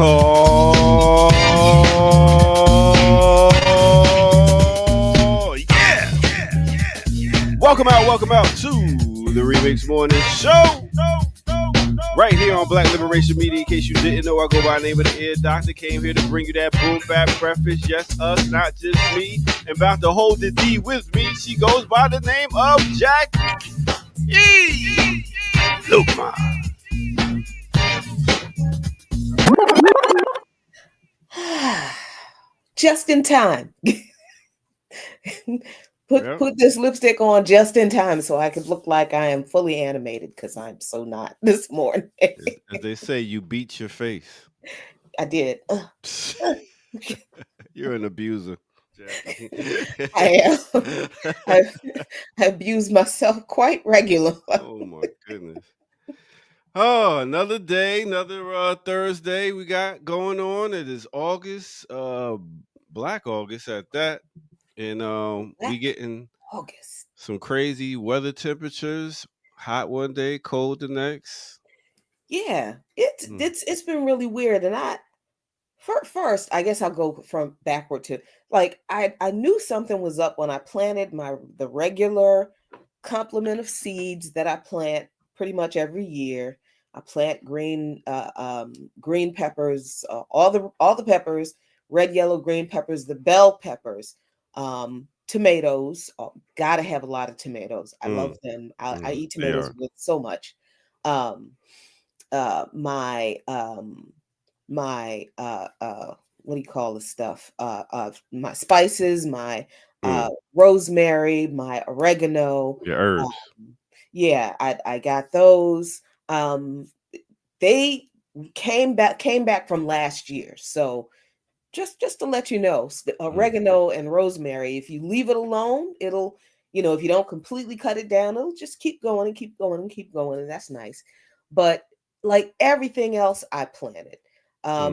Oh, yeah. Welcome out to the Remix Morning Show. Right here on Black Liberation Media. In case you didn't know, I go by the name of the Ear Doctor. Came here to bring you that boom bap breakfast. Yes, us, not just me. And about to hold the D with me, she goes by the name of Jack E. Lukma. Just in time. Put this lipstick on just in time so I can look like I am fully animated, because I'm so not this morning. As they say, you beat your face. I did. You're an abuser. I am. I abuse myself quite regularly. Oh my goodness. Oh, another day, another Thursday we got going on. It is August, Black August at that. And we getting August. Some crazy weather temperatures. Hot one day, cold the next. Yeah, it's been really weird. And first, I guess I'll go from backward to, like, I knew something was up when I planted the regular complement of seeds that I plant pretty much every year. I plant green peppers, all the peppers, red, yellow, green peppers, the bell peppers, tomatoes. Gotta have a lot of tomatoes. I love them. I eat tomatoes with so much. My what do you call the stuff? My spices, my rosemary, my oregano. Your herbs. Yeah, I got those. They came back from last year. So just to let you know, oregano and rosemary, if you leave it alone, it'll, if you don't completely cut it down, it'll just keep going and keep going and keep going. And that's nice. But like everything else I planted,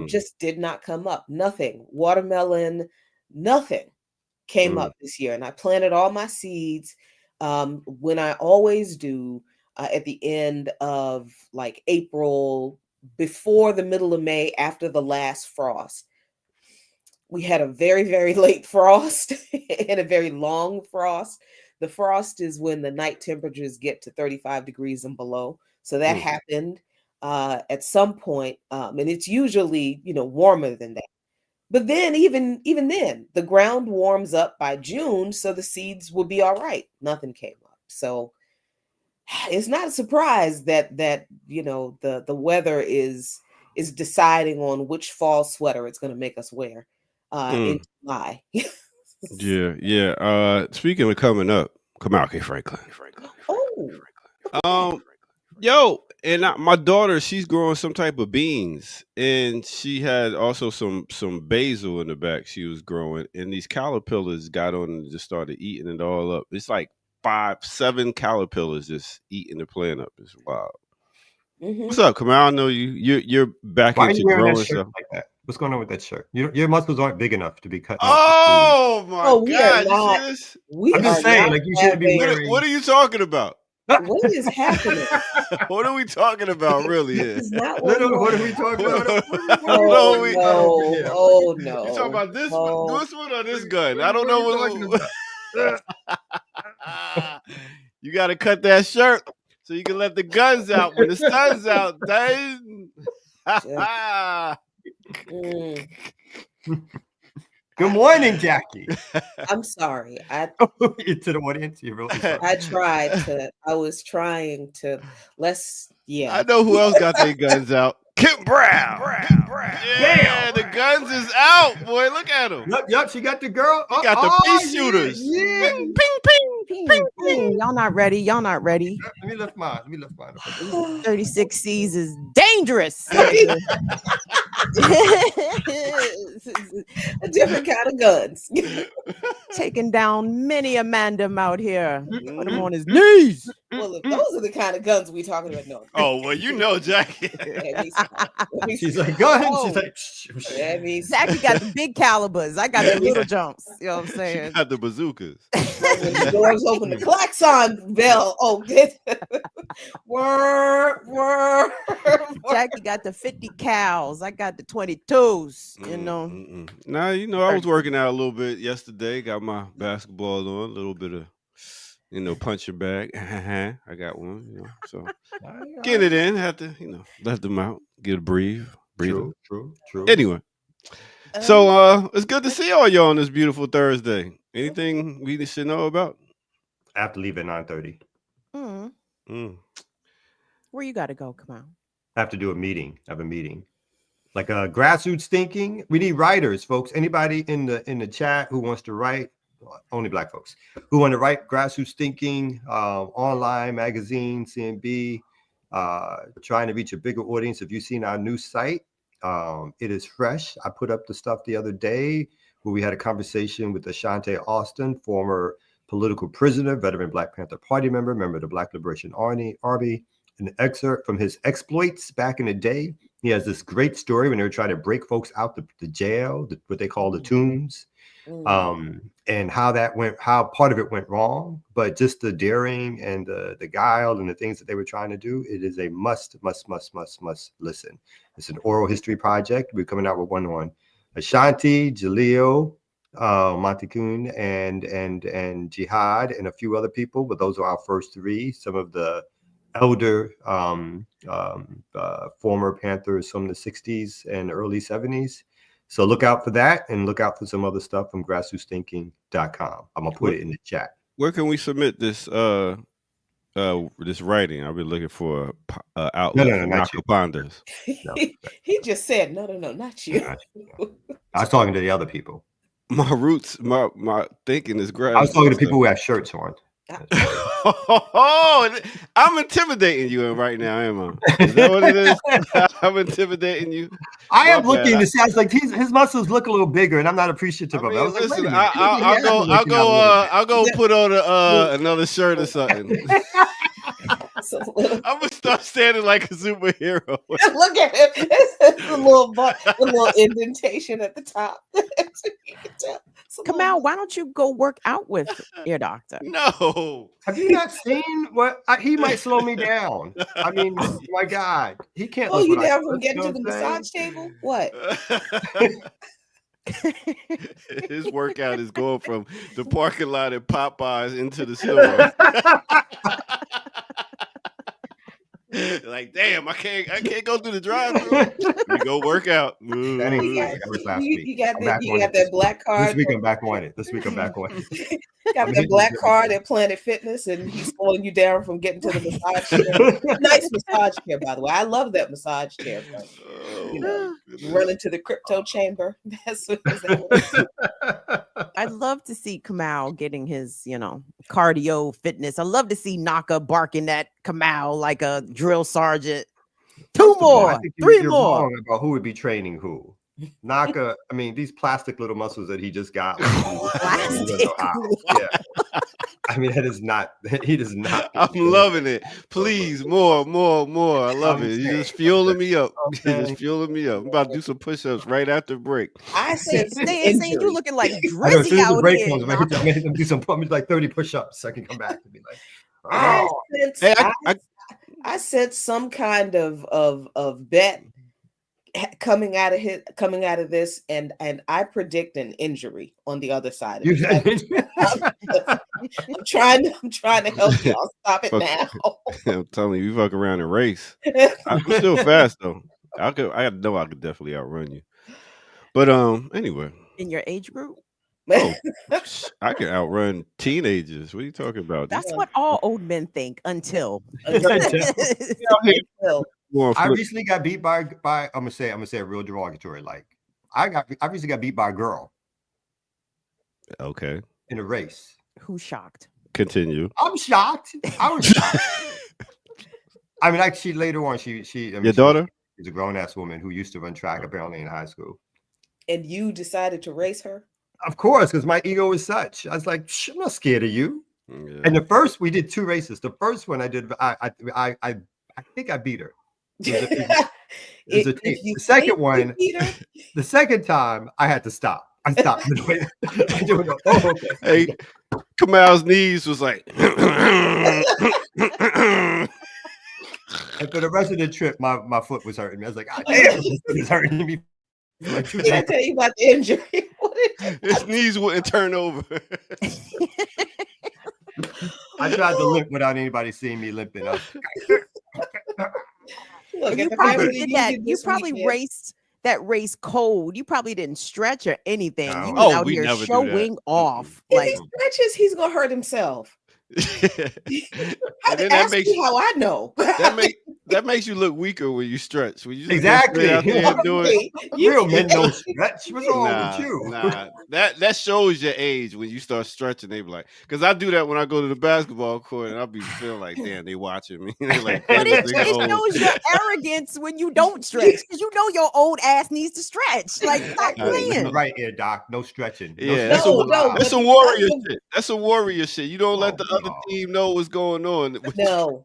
just did not come up. Nothing. Watermelon, nothing came up this year. And I planted all my seeds when I always do at the end of like April, before the middle of May, after the last frost. We had a very, very late frost and a very long frost. The frost is when the night temperatures get to 35 degrees and below. So that happened at some point. And it's usually, warmer than that. But then even then, the ground warms up by June, so the seeds will be all right. Nothing came up. So it's not a surprise that the weather is deciding on which fall sweater it's going to make us wear in July. Yeah. Speaking of coming up, come out here, Franklin. Yo, and my daughter, she's growing some type of beans, and she had also some basil in the back she was growing, and these caterpillars got on and just started eating it all up. It's like 5-7 caterpillars just eating the plant up. It's wild. What's up, Kamal? I know you're back into growing stuff like that. What's going on with that shirt? Your muscles aren't big enough to be cut. Oh my God! I'm just saying, like, you shouldn't be wearing. What are you talking about? What is happening? What are we talking about, really? What are we talking about? Oh no! You talking about this one or this gun? I don't know what. You got to cut that shirt so you can let the guns out when the sun's out, Dave. Good morning, Jackie. I'm sorry. To the audience, you're really sorry. I was trying to. I know who else got their guns out. Kim Brown. Yeah, the guns is out, boy. Look at him. Yep. She got the girl. She got the pea shooters. Yeah. Ping, ping, ping. Y'all not ready. Y'all not ready. Let me lift mine. Up. 36 C's is dangerous. Different kind of guns. Taking down many a mandem out here. Put him on his Mm-hmm. knees. Well, if those are the kind of guns we talking about, no. Oh, well, you know, Jackie. She's like, go ahead. Oh. She's like, That means Jackie got the big calibers. I got the little jumps. You know what I'm She saying? got the bazookas. when the doors open, the klaxon bell. Oh, whir. Jackie got the 50 cals. I got the 22s. You know. Now, you know, I was working out a little bit yesterday. Got my basketball on, a little bit of, you know, punching bag. I got one, you know. So get it in. Had to, you know, let them out. Get a breathe. True. Anyway. So it's good to see all y'all on this beautiful Thursday. Anything we should know about? I have to leave at 9:30. Where you got to go? Come on. I have to do a meeting. I have a meeting. Like grassroots thinking. We need writers, folks. Anybody in the chat who wants to write, only Black folks, who want to write grassroots thinking, online, magazine, CNB, trying to reach a bigger audience. If you've seen our new site, it is fresh. I put up the stuff the other day where we had a conversation with Ashante Austin, former political prisoner, veteran Black Panther Party member of the Black Liberation Army, an excerpt from his exploits back in the day. He has this great story when they were trying to break folks out the jail, what they call the tombs, and how part of it went wrong, but just the daring and the guile and the things that they were trying to do. It is a must listen. It's an oral history project. We're coming out with one on Ashanti, Jaleel, Montekun, and Jihad, and a few other people, but those are our first three. Some of the elder former Panthers from the 60s and early 70s. So look out for that, and look out for some other stuff from grassrootsthinking.com. I'm gonna put it in the chat. Where can we submit this this writing? I've been looking for outlet. No, not you. Ponders. No. He just said, no, not you. I was talking to the other people. My roots, my thinking is grass. I was talking to people who have shirts on. Oh, I'm intimidating you right now, am I? Is that what it is? I'm intimidating you. I am looking to see. I was like, his muscles look a little bigger, and I'm not appreciative of it. I was like, listen, I'll go put on another shirt or something. I'm gonna start standing like a superhero. Look at him. It's a little indentation at the top. Kamal, why don't you go work out with your doctor? No. Have you not seen what he might slow me down? I mean, my God, he can't. Oh, you down from getting to the massage table? What? His workout is going from the parking lot at Popeyes into the store. Like, damn, I can't go through the drive-thru. We go work out. You got that black card. This week I'm back on it. Got that black card at Planet Fitness, and he's slowing you down from getting to the massage chair. Nice massage chair, by the way. I love that massage chair. You run into the crypto chamber. That's what I'd love to see Kamal getting his, cardio fitness. I'd love to see Naka barking at Kamal like a drill sergeant. Two more, three more. Wrong about who would be training who. Naka, I mean, these plastic little muscles that he just got. Plastic. Yeah. I mean, he does not. I'm loving it. Please, more. I love it. You're just fueling me up. I'm about to do some push-ups right after break. I said, saying you looking like Drizzy out here. Comes, I made him do some like 30 push-ups so I can come back and be like, oh. I said some kind of bet coming out of this, and I predict an injury on the other side of it. I'm trying to help y'all stop it now. I'm telling you, we fuck around and race. I'm still fast though. I know I could definitely outrun you. But anyway, in your age group, I can outrun teenagers. What are you talking about? That's what all old men think until. I recently got beat by I'm gonna say a real derogatory. Like I recently got beat by a girl. Okay. In a race. Who's shocked? Continue. I'm shocked. I was shocked. I mean, actually, later on, she I mean, Your daughter? She's a grown ass woman who used to run track apparently in high school. And you decided to race her? Of course, because my ego is such. I was like, I'm not scared of you. Yeah. And the first, we did 2 races. The first one I did, I think I beat her. It was a tape. The second one, the second time, I had to stop. I stopped. I do go, oh, okay. Hey, Kamal's knees was like. And for the rest of the trip, my foot was hurting me. I was like, God damn, my foot is hurting me. Like, Did I tell you about the injury? His knees wouldn't turn over. I tried to limp without anybody seeing me limping. Look, You at the probably family did that. reunion You this probably weekend. raced that race cold. You probably didn't stretch or anything. No. You Oh, was out we here never do that. showing off. If Like he stretches, he's gonna hurt himself. And then that Ask makes me how I know. that makes you look weaker when you stretch. When you just go Exactly. straight out there and do it. Real men don't stretch. What's wrong with you? Nah, that shows your age when you start stretching. They be like, because I do that when I go to the basketball court, and I'll be feeling like, damn, they watching me. They like, but damn, it this nigga old. shows your arrogance when you don't stretch because you know your old ass needs to stretch. Like stop playing. Right here, Doc. No stretching. Yeah, stretching. that's some warrior shit. That's some warrior shit. You don't let the other no. team know what's going on. No.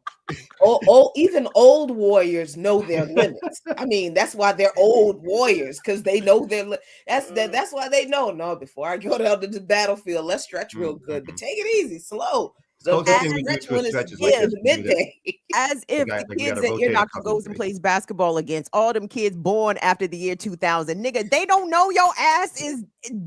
Even old warriors know their limits. I mean, that's why they're old warriors, because they know that's why they know. No, before I go down to the battlefield, let's stretch real good, but take it easy, slow. So Closest thing we do stretch to a when stretch it's is like in this, the we do that. midday. As if got- the we kids gotta that your rotate a doctor couple goes of and days. plays basketball against, all them kids born after the year 2000, nigga, they don't know your ass is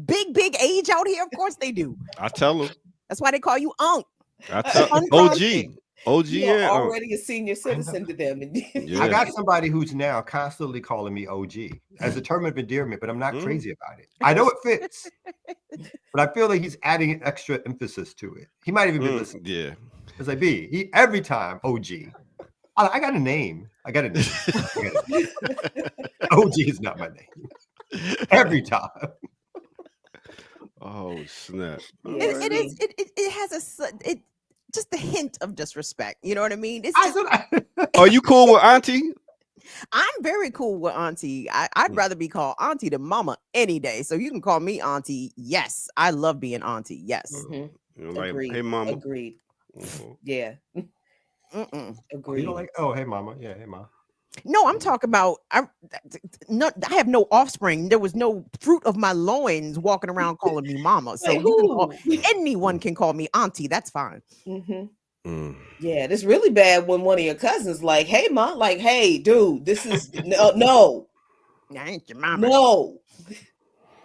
big age out here. Of course they do. I tell them. That's why they call you Unc. I tell Unprompted. OG. You're Yeah. already a senior citizen to them. Yeah. I got somebody who's now constantly calling me OG as a term of endearment, but I'm not Mm. crazy about it. I know it fits, but I feel like he's adding an extra emphasis to it. He might even be listening. Yeah. It's like he every time OG. I got a name. I got a name. OG is not my name. Every time. Oh snap. It has it just a hint of disrespect. You know what I mean? It's just, Are you cool with Auntie? I'm very cool with Auntie. I'd rather be called Auntie than Mama any day. So you can call me Auntie. Yes, I love being Auntie. Yes. Mhm. You know, like, Agreed. hey mama. Agreed. Mhm. Yeah. Mm-mm. Agreed. You know, like, oh, hey, mama. Yeah, hey, mom. No, I'm talking about I have no offspring. There was no fruit of my loins walking around calling me Mama. So Like, you can call, who? anyone can call me Auntie. That's fine. Mhm. Mm. Yeah, it's really bad when one of your cousins like, "Hey, ma," like, "Hey, dude, this is no, I ain't your mama. no.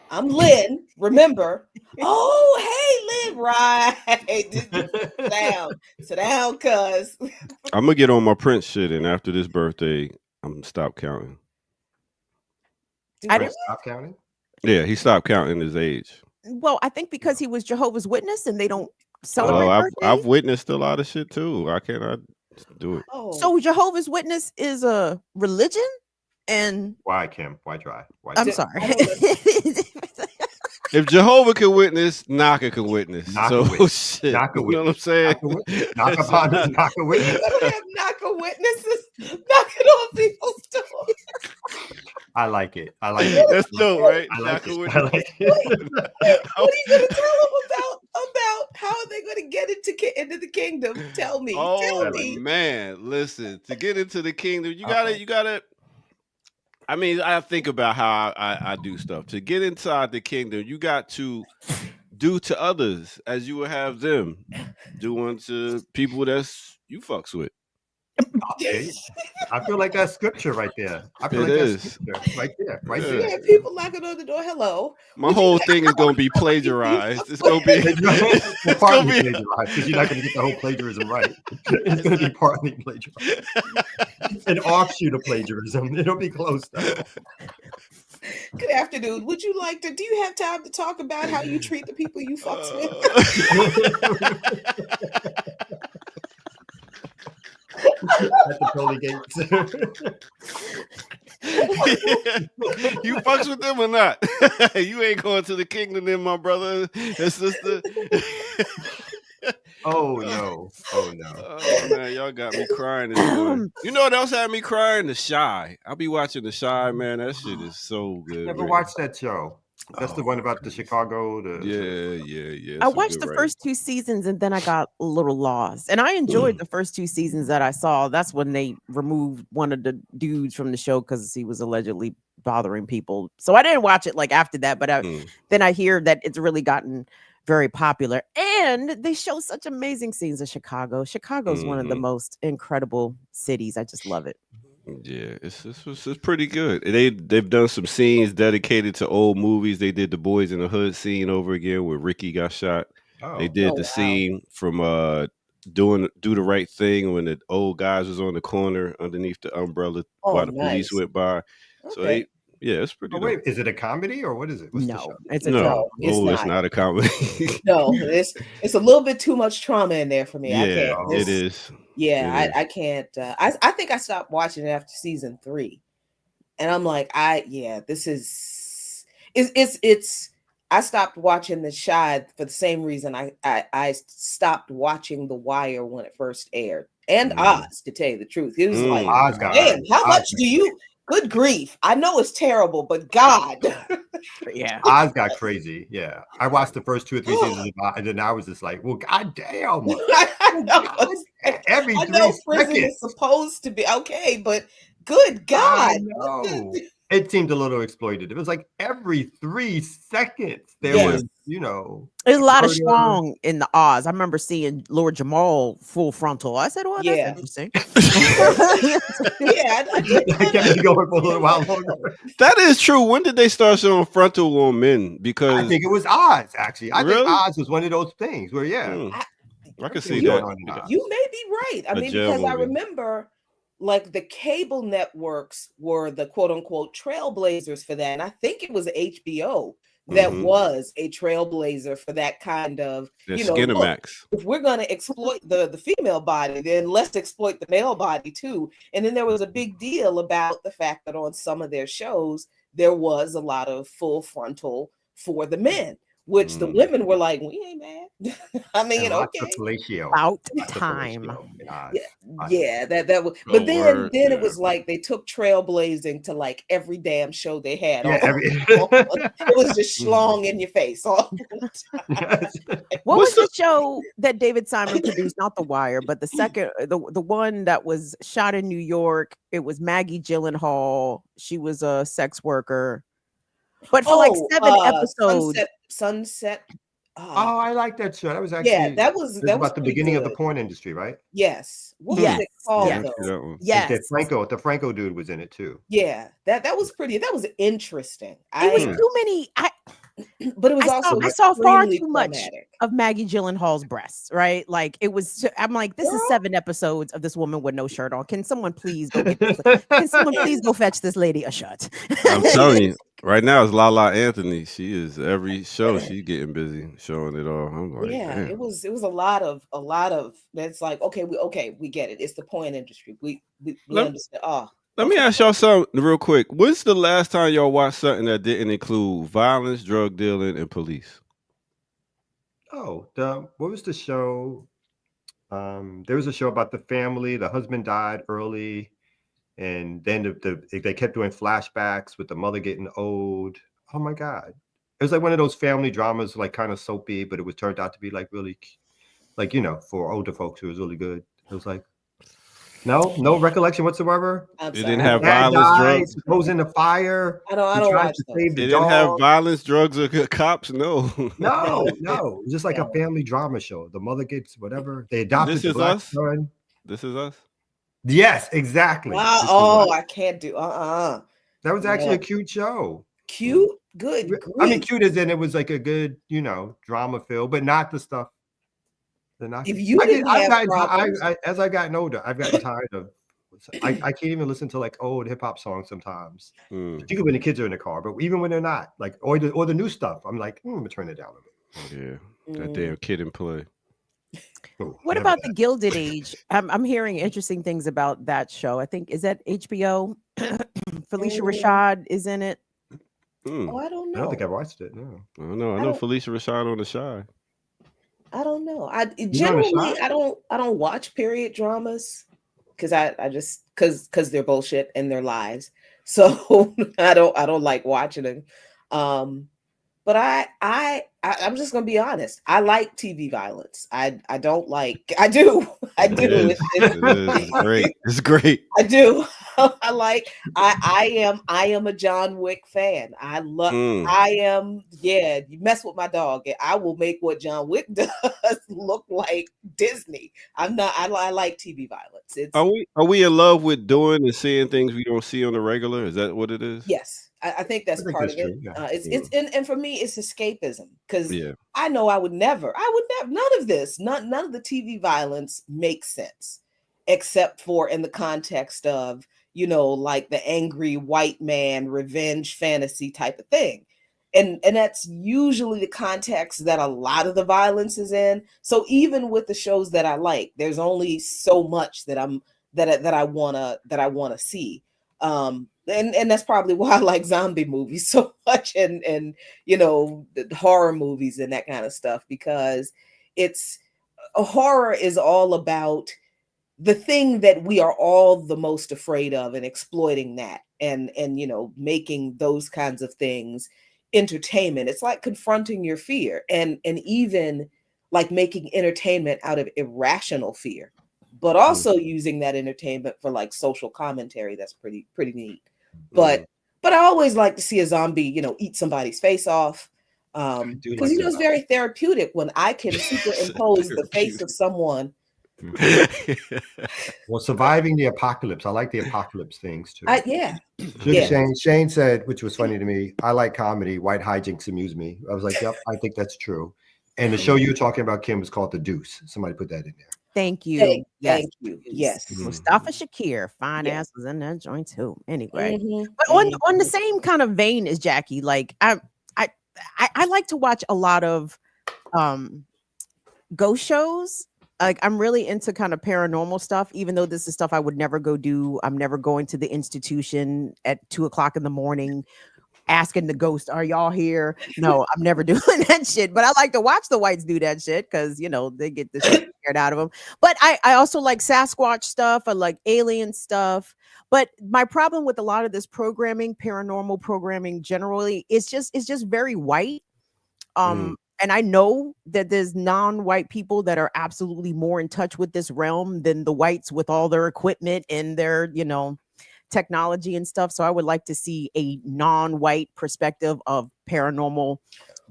I'm Lynn. Remember? Oh, hey, Lynn. Right. Sit down, cuz. I'm gonna get on my Prince shit, and after this birthday, I'm gonna stop counting. I Prince, stop counting. Yeah, he stopped counting his age. Well, I think because he was Jehovah's Witness and they don't celebrate Oh, birthdays. I've witnessed a lot of shit too. I cannot do it. Oh, So Jehovah's Witness is a religion, and Why, Kim? Why try? Why? I'm I sorry. If Jehovah can witness, Naka can witness. Naka so witness. shit. Naka You know what I'm saying? Knock upon us, knock a you witness. gotta have knocker witnesses knocking on people's doors. I like it. I like it. That's dope, right? I like Naka it. I witness. like it. What are you gonna tell them about how are they gonna get into the kingdom? Tell me. Oh Tell me. man, listen, to get into the kingdom, you gotta. I mean, I think about how I do stuff. To get inside the kingdom, you got to do to others as you would have them do unto people that's you fucks with. Okay. I feel like that's scripture right there. I feel It like is. that's scripture right there. Right Yeah. there. Yeah, people knocking on the door. Hello. My whole thing is gonna be plagiarized. It's gonna be. It's It's partly gonna be. plagiarized because you're not going to get the whole plagiarism right. It's going to be partly plagiarized. An offshoot of plagiarism. It'll be close though. Good afternoon. Would you like to? Do you have time to talk about how you treat the people you fucks with? At the pearly gates. You fucks with them or not? You ain't going to the kingdom then, my brother and sister. Oh no. Oh no. Oh man, y'all got me crying this morning. You know what else had me crying? The Shy. I'll be watching The Shy, man. That shit is so good. Never written. watched that show. That's the Oh, one about the goodness. Chicago. Yeah. I some watched good the writing. first 2 seasons and then I got a little lost. And I enjoyed the first 2 seasons that I saw. That's when they removed one of the dudes from the show because he was allegedly bothering people. So I didn't watch it like after that, but then I hear that it's really gotten very popular. And they show such amazing scenes of Chicago. Chicago's one of the most incredible cities. I just love it. Yeah, it's pretty good. They've done some scenes dedicated to old movies. They did the Boys in the Hood scene over again where Ricky got shot. Oh. They did Oh, the wow. scene from Do the Right Thing when the old guys was on the corner underneath the umbrella while the police nice. went by. So Okay. it's pretty. Oh wait, is it a comedy or what is it? What's the No, show? it's a No, drama. it's not a comedy. No, it's a little bit too much trauma in there for me. I Yeah, can't. it is. Yeah, It is. I can't. I think I stopped watching it after season 3, and I'm like, this is it's. I stopped watching The Shy for the same reason I stopped watching The Wire when it first aired, and Oz, to tell you the truth. It was like, Oz got damn, how much do you? Good grief! I know it's terrible, but God, Yeah. Oz got crazy. Yeah, I watched the first 2 or 3 seasons of Oz, and then I was just like, well, goddamn. I know. Every I 3 know prison seconds. is supposed to be okay, but good God. I know. It seemed a little exploited. It was like every 3 seconds there was, There's a lot of murder. strong in the Oz. I remember seeing Lord Jamal full frontal. I said, "Well, Yeah. that's interesting." Yeah, I did. I kept it going for a little while longer. That is true. When did they start showing frontal on men? Because I think it was Oz, actually. I Really? think Oz was one of those things where, I can see Everything that. going on in Oz. You may be right. I A mean, jail because I movie. remember like the cable networks were the quote unquote trailblazers for that. And I think it was HBO that was a trailblazer for that kind of, The look, Skinamax. if we're going to exploit the female body, then let's exploit the male body too. And then there was a big deal about the fact that on some of their shows, there was a lot of full frontal for the men, which the women were like, we ain't mad. I mean, And lots okay. of fellatio. About Lots of time. fellatio in Oz. Yeah, that was, Oh, but then word, it yeah. was like they took trailblazing to like every damn show they had. Yeah, It was just schlong in your face all the time. What What's was the show that David Simon produced? Not The Wire, but the second, the one that was shot in New York. It was Maggie Gyllenhaal. She was a sex worker, but for like 7 episodes. Sunset. Oh, I like that show. That was actually that was about the pretty beginning of the good. porn industry, right? Yes. What was Yes. it called Yeah, I though? see that one. Yes, The Franco dude was in it too. Yeah, that was pretty. That was interesting. it was too many. But it was also I saw far extremely too much traumatic. of Maggie Gyllenhaal's breasts, right? Like it was. I'm like, this is Girl. 7 episodes of this woman with no shirt on. Can someone please go get this? Can someone please go fetch this lady a shirt? I'm telling you, right now it's Lala Anthony. She is every show she's getting busy showing it all. I'm like, Yeah, damn. it was a lot of that's like, okay, we get it. It's the porn industry. We Let- understand. Oh, Let me ask y'all something real quick. When's the last time y'all watched something that didn't include violence, drug dealing, and police? Oh, what was the show? There was a show about the family. The husband died early, and then they kept doing flashbacks with the mother getting old. Oh my God. It was like one of those family dramas, like kind of soapy, but it was turned out to be like really, like, for older folks, it was really good. It was like, no recollection whatsoever. I'm It sorry. didn't have Dad violence, dies, drugs. goes in the fire. I don't He tries watch to those. save the It didn't have dog. violence, drugs, or cops. No. No, it was just like a No. family drama show. The mother gets whatever. They adopted This the Is black Us? son. This is us. Yes, exactly. Wow. This is Oh, us. I can't do. That was actually a Yeah. cute show. Cute. Good. I mean, grief. cute as in it was like a good, drama feel, but not the stuff. If you didn't have problems, As I've gotten older, I've gotten tired of. I can't even listen to like old hip hop songs sometimes. Particularly when the kids are in the car, but even when they're not, like or the new stuff, I'm like, I'm gonna turn it down a bit. Yeah, that damn Kid and Play. Ooh, What never about that. the Gilded Age? I'm hearing interesting things about that show. I think is that HBO. Felicia Rashad is in it. oh, I don't I know. don't think I watched it. No. I don't know. I know don't- Felicia Rashad on The Shy. I don't know. I a generally shot? I don't watch period dramas because I just because they're bullshit and they're lies. So I don't like watching them. Um, but I'm just gonna be honest. I like TV violence. I don't like. I do. I It do. is. It is. It's great. It's great. I do. I like. I am a John Wick fan. I love. Mm. I am. Yeah. You mess with my dog, and I will make what John Wick does look like Disney. I'm not. I like TV violence. It's Are we in love with doing and seeing things we don't see on the regular? Is that what it is? yes. I think that's I think part that's of it. true. Yeah. It's and for me, it's escapism because Yeah. I know I would never. None of this. None of the TV violence makes sense, except for in the context of like the angry white man revenge fantasy type of thing. And that's usually the context that a lot of the violence is in. So even with the shows that I like, there's only so much that I wanna see. And that's probably why I like zombie movies so much and the horror movies and that kind of stuff, because it's a horror is all about the thing that we are all the most afraid of and exploiting that and making those kinds of things entertainment. It's like confronting your fear and even like making entertainment out of irrational fear, but also using that entertainment for like social commentary. That's pretty neat. But I always like to see a zombie eat somebody's face off, do because like it's that. very therapeutic when I can superimpose the face of someone. Well, surviving the apocalypse. I like the apocalypse things too. Yeah. Shane said, which was funny to me, I like comedy. White hijinks amuse me. I was like, yep, I think that's true. And the show you were talking about, Kim, was called The Deuce. Somebody put that in there. Thank you. Thank you. Yes. Mustafa Shakir, fine Yeah. ass was in that joint too. Anyway, Mhm. but on the same kind of vein as Jackie, like I like to watch a lot of ghost shows. Like I'm really into kind of paranormal stuff, even though this is stuff I would never go do. I'm never going to the institution at 2:00 in the morning asking the ghost, "Are y'all here?" No, I'm never doing that shit. But I like to watch the whites do that shit because they get the shit scared out of them. But I also like Sasquatch stuff. I like alien stuff. But my problem with a lot of this programming, paranormal programming generally, it's just very white. And I know that there's non-white people that are absolutely more in touch with this realm than the whites with all their equipment and their, technology and stuff. So I would like to see a non-white perspective of paranormal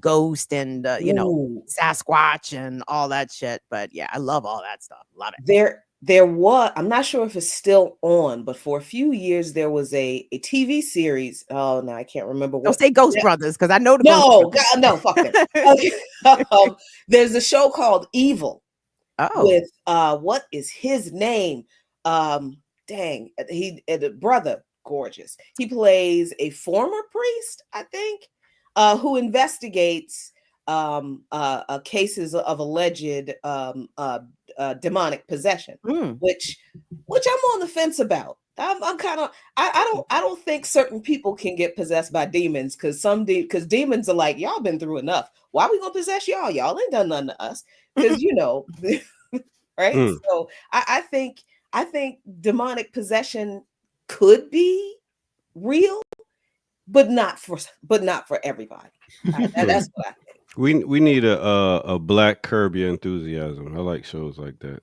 ghost and, Ooh. Sasquatch and all that shit. But yeah, I love all that stuff. Love it. There was, I'm not sure if it's still on, but for a few years there was a TV series. Oh no, I can't remember what. Don't say Ghost Brothers because I know the No, Ghost God, no, fuck it. Okay. There's a show called Evil. Oh, With what is his name? Dang, the brother, gorgeous. He plays a former priest, I think, who investigates cases of alleged demonic possession, which I'm on the fence about. I'm kind of I don't think certain people can get possessed by demons because demons are like, y'all been through enough. Why we gonna possess y'all? Y'all ain't done nothing to us because right. So I think demonic possession could be real, but not for everybody. That's what I think. We need a black Curb Your Enthusiasm. I like shows like that.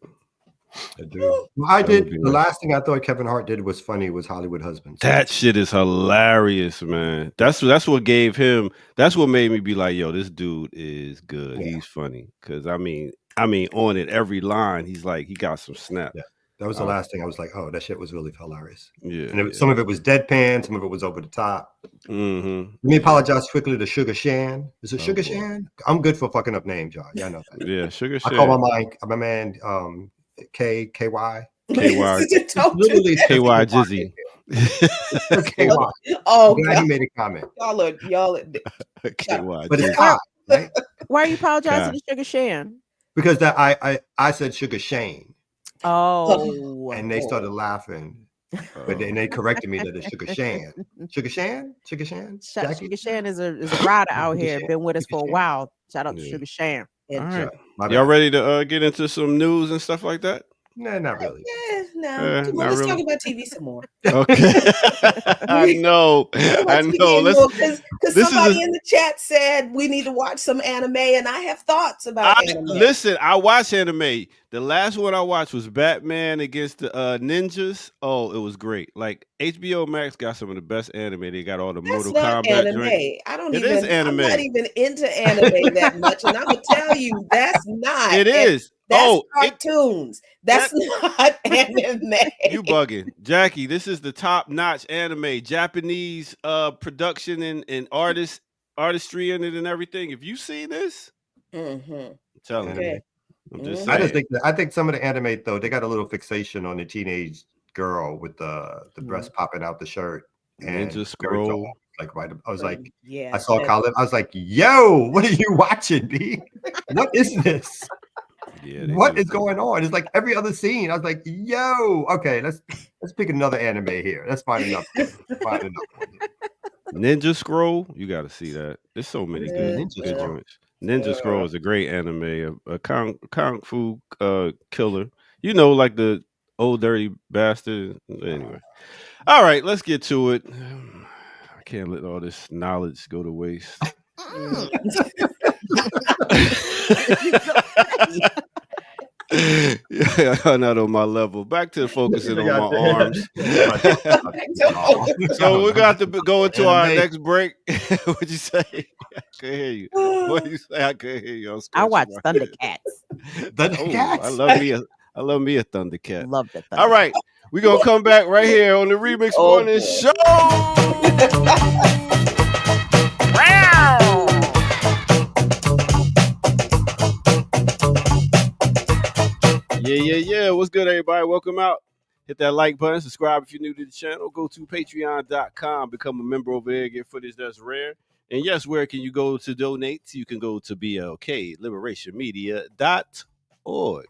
I do. Well, the last thing I thought Kevin Hart did was funny was Hollywood Husbands. That shit is hilarious, man. That's what gave him. That's what made me be like, yo, this dude is good. Yeah. He's funny because I mean, on it every line, he's like, he got some snap. Yeah. That was the last thing I was like, oh, that shit was really hilarious. Yeah. And some of it was deadpan, some of it was over the top. Mm-hmm. Let me apologize quickly to Sugar Shan. Is it Sugar Shan? I'm good for fucking up names, y'all. Yeah, I know that. Yeah, Sugar Shan. I call my man KY. Literally KY Jizzy. KY. Oh, God. He made a comment. Y'all are KY. But it's hot, right? Why are you apologizing to Sugar Shan? Because that I said Sugar Shane. Oh. And they started laughing. But then they corrected me that it's Sugar Shan. Sugar Shan? Sugar Shan? Sugar Shan is a rider out here. Been with us for a while. Shout out to Sugar Shan. All right. Enjoy. My Y'all bad. ready to get into some news and stuff like that? Nah, not really. Yeah, no. Come on, not let's really. talk about TV some more. Okay. I know. I know. Because This is somebody a- in the chat said we need to watch some anime, and I have thoughts about anime. Listen, I watch anime. The last one I watched was Batman against the ninjas. Oh, it was great. Like HBO Max got some of the best anime. They got all the That's Mortal not Kombat anime. joints. I don't It even. is anime. I'm not even into anime that much, and I'm gonna tell you that's not. It is. That's cartoons. That's not anime. You bugging, Jackie. This is the top-notch anime, Japanese production and artistry in it and everything. If you see this, Mm-hmm. I'm telling you. Okay. I'm just I saying. just think some of the anime though, they got a little fixation on the teenage girl with the breast popping out the shirt. And Ninja Scroll. Like right, I was like, Yeah. I saw Colin. I was like, "Yo, what are you watching, B? What is this? Yeah, What is going on?" It's like every other scene. I was like, "Yo, okay, let's pick another anime here. Let's find enough. Find enough one here." Ninja Scroll. You got to see that. There's so many good Ninja good Scroll. joints. Ninja Scroll is a great anime, a kung fu killer. You know, like the old dirty bastard. Anyway, all right, let's get to it. I can't let all this knowledge go to waste. Yeah, I'm not on my level. Back to focusing on my arms. So we got to go into our next break. What'd you say? I couldn't hear you. What did you say? I couldn't hear you. I watch Thundercats. Thundercats. I love me a Thundercat. Love the Thundercats. All right, we're gonna come back right here on the Remix Morning Show. Yeah. What's good, everybody? Welcome out. Hit that like button. Subscribe if you're new to the channel. Go to patreon.com. Become a member over there. Get footage that's rare. And yes, where can you go to donate? You can go to blkliberationmedia.org.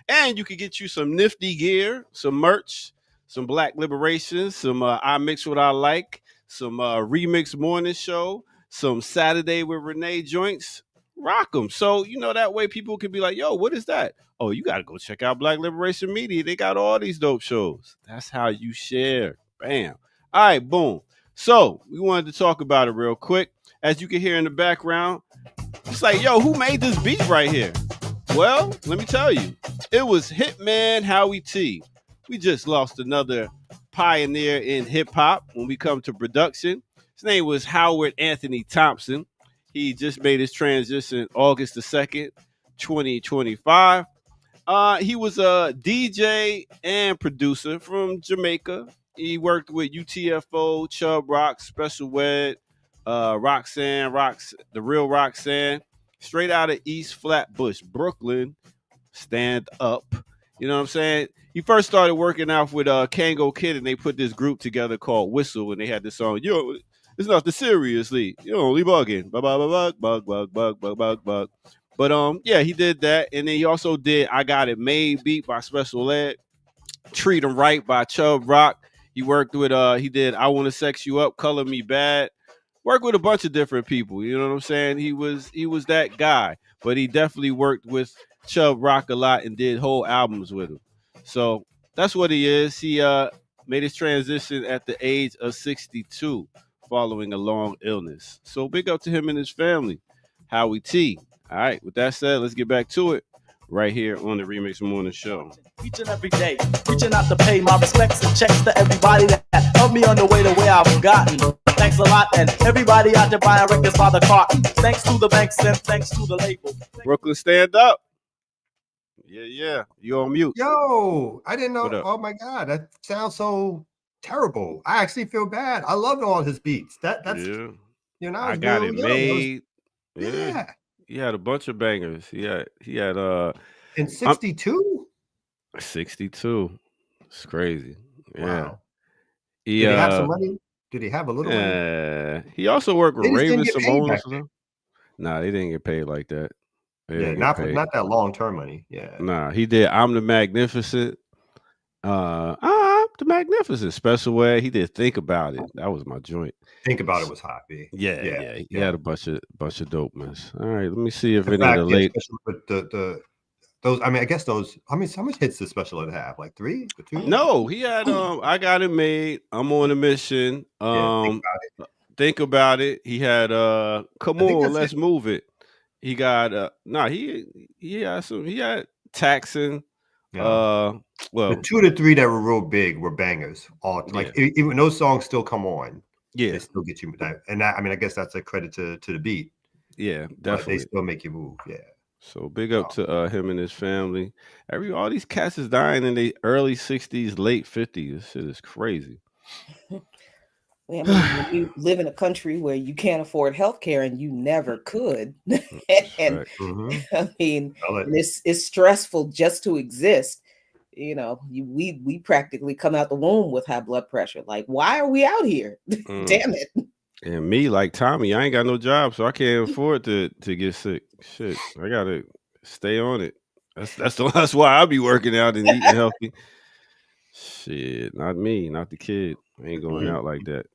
And you can get you some nifty gear, some merch, some Black Liberation, some I Mix What I Like, some Remix Morning Show, some Saturday with Renee joints. Rock them. So, that way people can be like, yo, what is that? Oh, you got to go check out Black Liberation Media. They got all these dope shows. That's how you share. Bam. All right, boom. So we wanted to talk about it real quick. As you can hear in the background, it's like, yo, who made this beat right here? Well, let me tell you. It was Hitman Howie T. We just lost another pioneer in hip-hop when we come to production. His name was Howard Anthony Thompson. He just made his transition August the 2nd, 2025. He was a DJ and producer from Jamaica. He worked with UTFO, Chubb Rock, Special Ed, Roxanne, the real Roxanne, straight out of East Flatbush, Brooklyn. Stand up. You know what I'm saying? He first started working out with Kango Kid, and they put this group together called Whistle, and they had this song, yo, it's nothing seriously. You only bugging. Bug. But yeah, he did that, and then he also did I Got It Made beat by Special Ed, Treat 'Em Right by Chubb Rock. He worked with he did I Wanna Sex You Up, Color Me Bad. Worked with a bunch of different people. You know what I'm saying? He was that guy, but he definitely worked with Chubb Rock a lot and did whole albums with him. So that's what he is. He made his transition at the age of 62 following a long illness. So big up to him and his family. Howie T. All right, with that said, let's get back to it right here on the Remix Morning Show. Each and every day, reaching out to pay my respects and checks to everybody that helped me on the way to where I've gotten. Thanks a lot, and everybody out there buying records by the carton. Thanks to the banks and thanks to the label. Brooklyn, stand up. Yeah. You on mute. Yo, I didn't know. What up? Oh my God, that sounds so terrible. I actually feel bad. I loved all his beats. That's Yeah. I I was Got real It young. Made. Yeah. He had a bunch of bangers. He had In 62? 62. It's crazy. Yeah. Wow. He, Did he have some money? Did he have a little money? yeah. He also worked with They just Raven didn't get paid Simone. back Nah, they didn't get paid like that. They Yeah, didn't get paid. not that long-term money. Yeah. Nah, he did I'm the Magnificent. The Magnificent Special Ed. He did Think About It. That was my joint. Think About It was hot, B. Yeah. He had a bunch of dopements. All right, let me see if In any of fact, the late. especially with those. I mean, I guess those. How much hits does Special Ed have? Like 3 or 2? No, he had I Got It Made. I'm on a Mission. Think About It. He had Come On, Let's Move It. He got he had Taxing. Yeah. Well, the 2 to 3 that were real big were bangers. All like even those songs still come on. Yeah, they still get you that, and that, I mean, I guess that's a credit to the beat. Yeah, definitely. But they still make you move. Yeah. So big up to him and his family. All these cats is dying in the early 60s, late 50s. This shit is crazy. I mean, when you live in a country where you can't afford healthcare and you never could, and I mean, it's stressful just to exist. You know, we practically come out the womb with high blood pressure. Like, why are we out here? Damn it. And me, like Tommy, I ain't got no job, so I can't afford to get sick. Shit, I gotta stay on it. That's why I be working out and eating healthy. Shit, not me, not the kid. I ain't going out like that.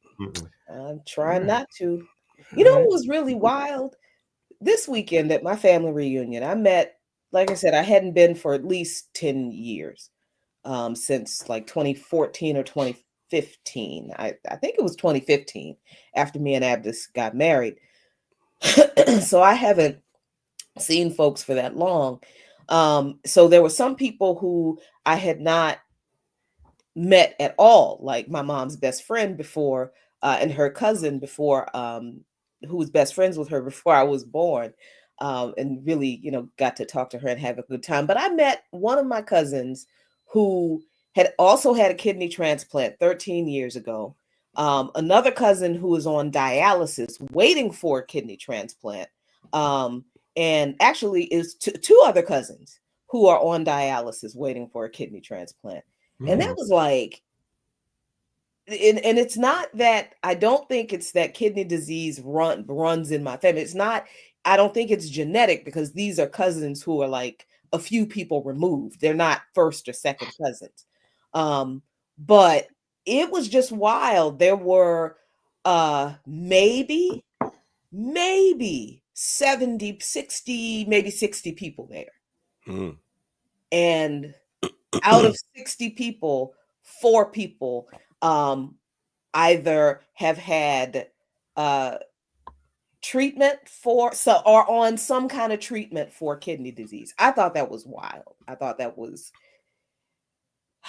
I'm trying not to. You know what was really wild? This weekend at my family reunion, I met, like I said, I hadn't been for at least 10 years, since like 2014 or 2015. I think it was 2015 after me and Abdus got married. So I haven't seen folks for that long. So there were some people who I had not met at all, like my mom's best friend before, and her cousin before, who was best friends with her before I was born, and really, got to talk to her and have a good time. But I met one of my cousins who had also had a kidney transplant 13 years ago. Another cousin who was on dialysis waiting for a kidney transplant. And actually is two other cousins who are on dialysis waiting for a kidney transplant. And that was like, and it's not that, I don't think it's that kidney disease runs in my family. It's not, I don't think it's genetic, because these are cousins who are like a few people removed. They're not first or second cousins. But it was just wild. There were maybe 70, 60, maybe 60 people there. And out of 60 people, 4 people either have had treatment for, or on some kind of treatment for kidney disease. I thought that was wild. I thought that was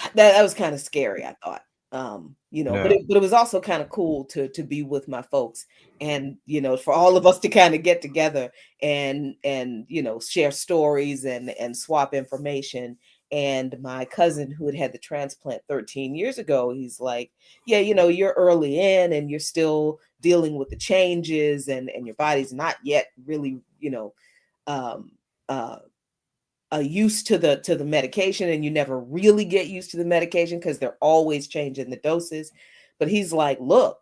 kind of scary, I thought. But it was also kind of cool to be with my folks, and for all of us to kind of get together and share stories and swap information. And my cousin who had the transplant 13 years ago, he's like, yeah, you're early in and you're still dealing with the changes, and your body's not yet really, used to the medication, and you never really get used to the medication because they're always changing the doses. But he's like, look,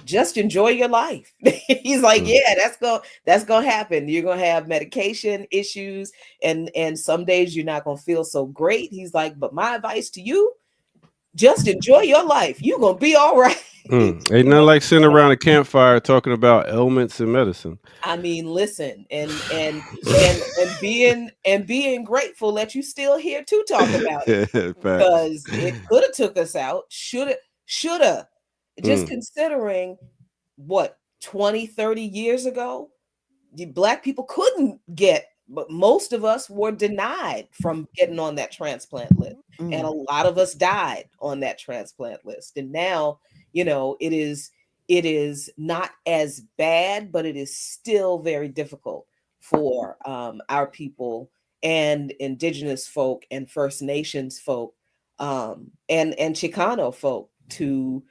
just enjoy your life. He's like, yeah, that's gonna happen. You're gonna have medication issues, and some days you're not gonna feel so great. He's like, but my advice to you, just enjoy your life. You're gonna be all right. Ain't nothing like sitting around a campfire talking about ailments and medicine. I mean, listen, and being grateful that you still here to talk about it, because it could have took us out, shoulda. Just considering what 20, 30 years ago, the Black people couldn't get, but most of us were denied from getting on that transplant list. And a lot of us died on that transplant list. And now, it is not as bad, but it is still very difficult for our people and Indigenous folk and First Nations folk, and Chicano folk to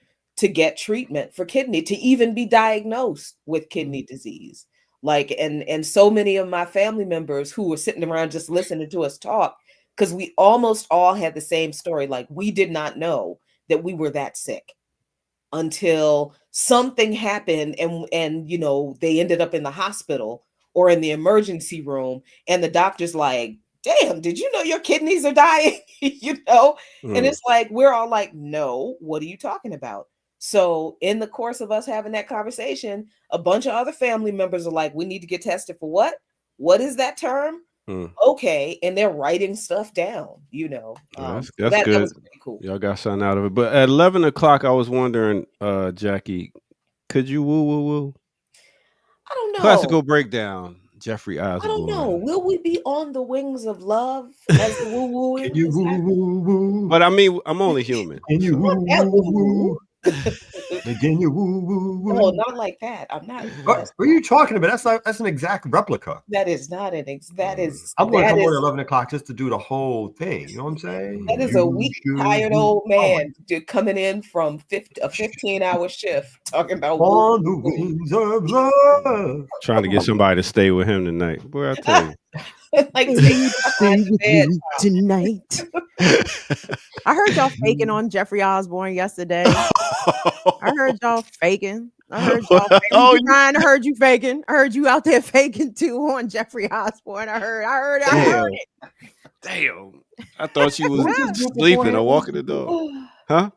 get treatment for kidney, to even be diagnosed with kidney disease. Like, and so many of my family members who were sitting around just listening to us talk, because we almost all had the same story. Like, we did not know that we were that sick until something happened, and they ended up in the hospital or in the emergency room, and the doctor's like, damn, did you know your kidneys are dying? You know? And Mm. it's like, we're all like, no, what are you talking about? So in the course of us having that conversation, a bunch of other family members are like, we need to get tested for what? What is that term? Mm. Okay. And they're writing stuff down, you know. That's So good. that was pretty cool. Y'all got something out of it. But at 11 o'clock, I was wondering, Jackie, could you woo? I don't know. Classical breakdown, Jeffrey I don't know. Osborne. Will we be on the wings of love as the woo woo Can you is? woo woo woo? But I mean, I'm only human. Can you woo That woo woo woo? woo. Can you woo woo woo? No, not like that. I'm not. What are you talking about? That's an exact replica. That is not an that is I'm going to that come on is at 11 o'clock just to do the whole thing. You know what I'm saying? that is a weak, tired old man coming in from a 15-hour shift talking about woo, On the woo, woo. wings of love. Trying to get somebody to stay with him tonight. Boy, I tell you. Like take Stay you behind the with bed. me tonight. I heard y'all faking on Jeffrey Osborne yesterday. I heard y'all faking. I heard y'all faking. Oh, Ryan, I heard you faking. I heard you out there faking too on Jeffrey Osborne. I heard it. Damn. I thought she was What was his group sleeping before or he- walking the dog. Huh?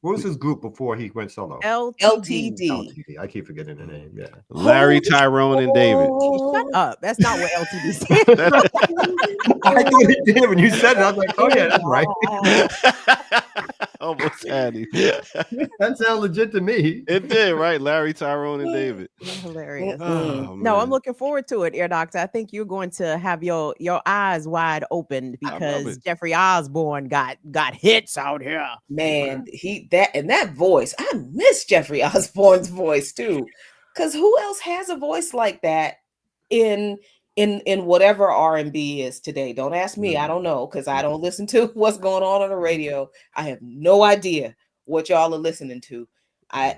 What was his group before he went solo? LTD. LTD. I keep forgetting the name. Yeah. Larry, Tyrone, and David. Shut up. That's not what LTD stands. I thought he did when you said it. I was like, oh yeah, that's right. Almost had him. That sounds legit to me. It did, right? Larry, Tyrone, and David. Hilarious. Oh, No, I'm man. looking forward to it, Ear Doctor. I think you're going to have your eyes wide open I love because it. Jeffrey Osborne got hits out here. Man, that voice. I miss Jeffrey Osborne's voice too. Because who else has a voice like that in whatever R&B is today? Don't ask me. I don't know because I don't listen to what's going on the radio. I have no idea what y'all are listening to. I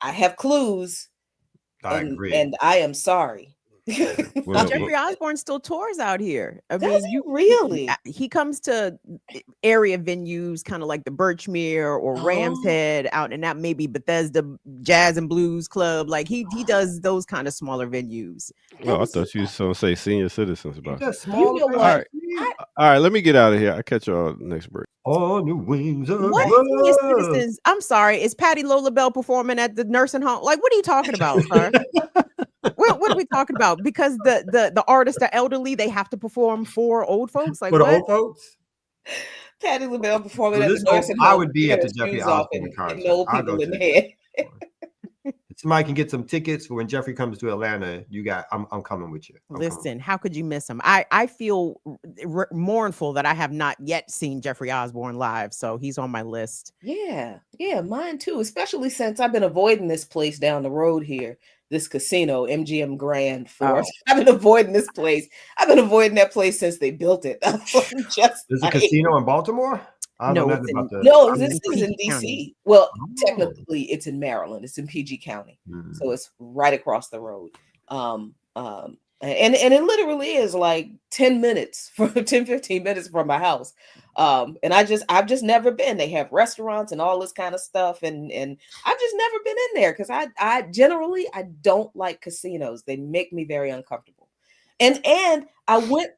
have clues, agree. and I am sorry. Well, Jeffrey Osborne still tours out here. I Does mean, he really? he comes to area venues, kind of like the Birchmere or Ram's Oh. Head out, and that maybe Bethesda Jazz and Blues Club. Like he does those kind of smaller venues. oh, I thought you was going to say senior citizens about it. Just You small. know All what? right. All right, let me get out of here. I'll catch y'all next break. On the wings of What senior citizens? I'm sorry, is Patty Lola Bell performing at the nursing home? Like, what are you talking about, sir? What are we talking about? Because the artists are elderly, they have to perform for old folks. Like For the what? old folks. Patty LaBelle performing Well, at this the nursing I home, would be taking at the her Jeffrey shoes off Osborne and concert. hitting old I'll go people in to the head. Somebody can get some tickets for when Jeffrey comes to Atlanta. I'm coming with you. I'm coming. Listen, how could you miss him? I feel mournful that I have not yet seen Jeffrey Osborne live, so he's on my list. Yeah, mine too. Especially since I've been avoiding this place down the road here, this casino, MGM Grand. Oh. I've been avoiding this place. I've been avoiding that place since they built it. Just There's a like- casino in Baltimore? I No, don't know it's nothing about that. No, I this mean, is in PG County. DC. Well, Oh. technically, it's in Maryland. It's in PG County, Mhm. so it's right across the road. And it literally is like 10 minutes from 15 minutes from my house. And I've just never been. They have restaurants and all this kind of stuff, and I've just never been in there because I generally I don't like casinos. They make me very uncomfortable. And I went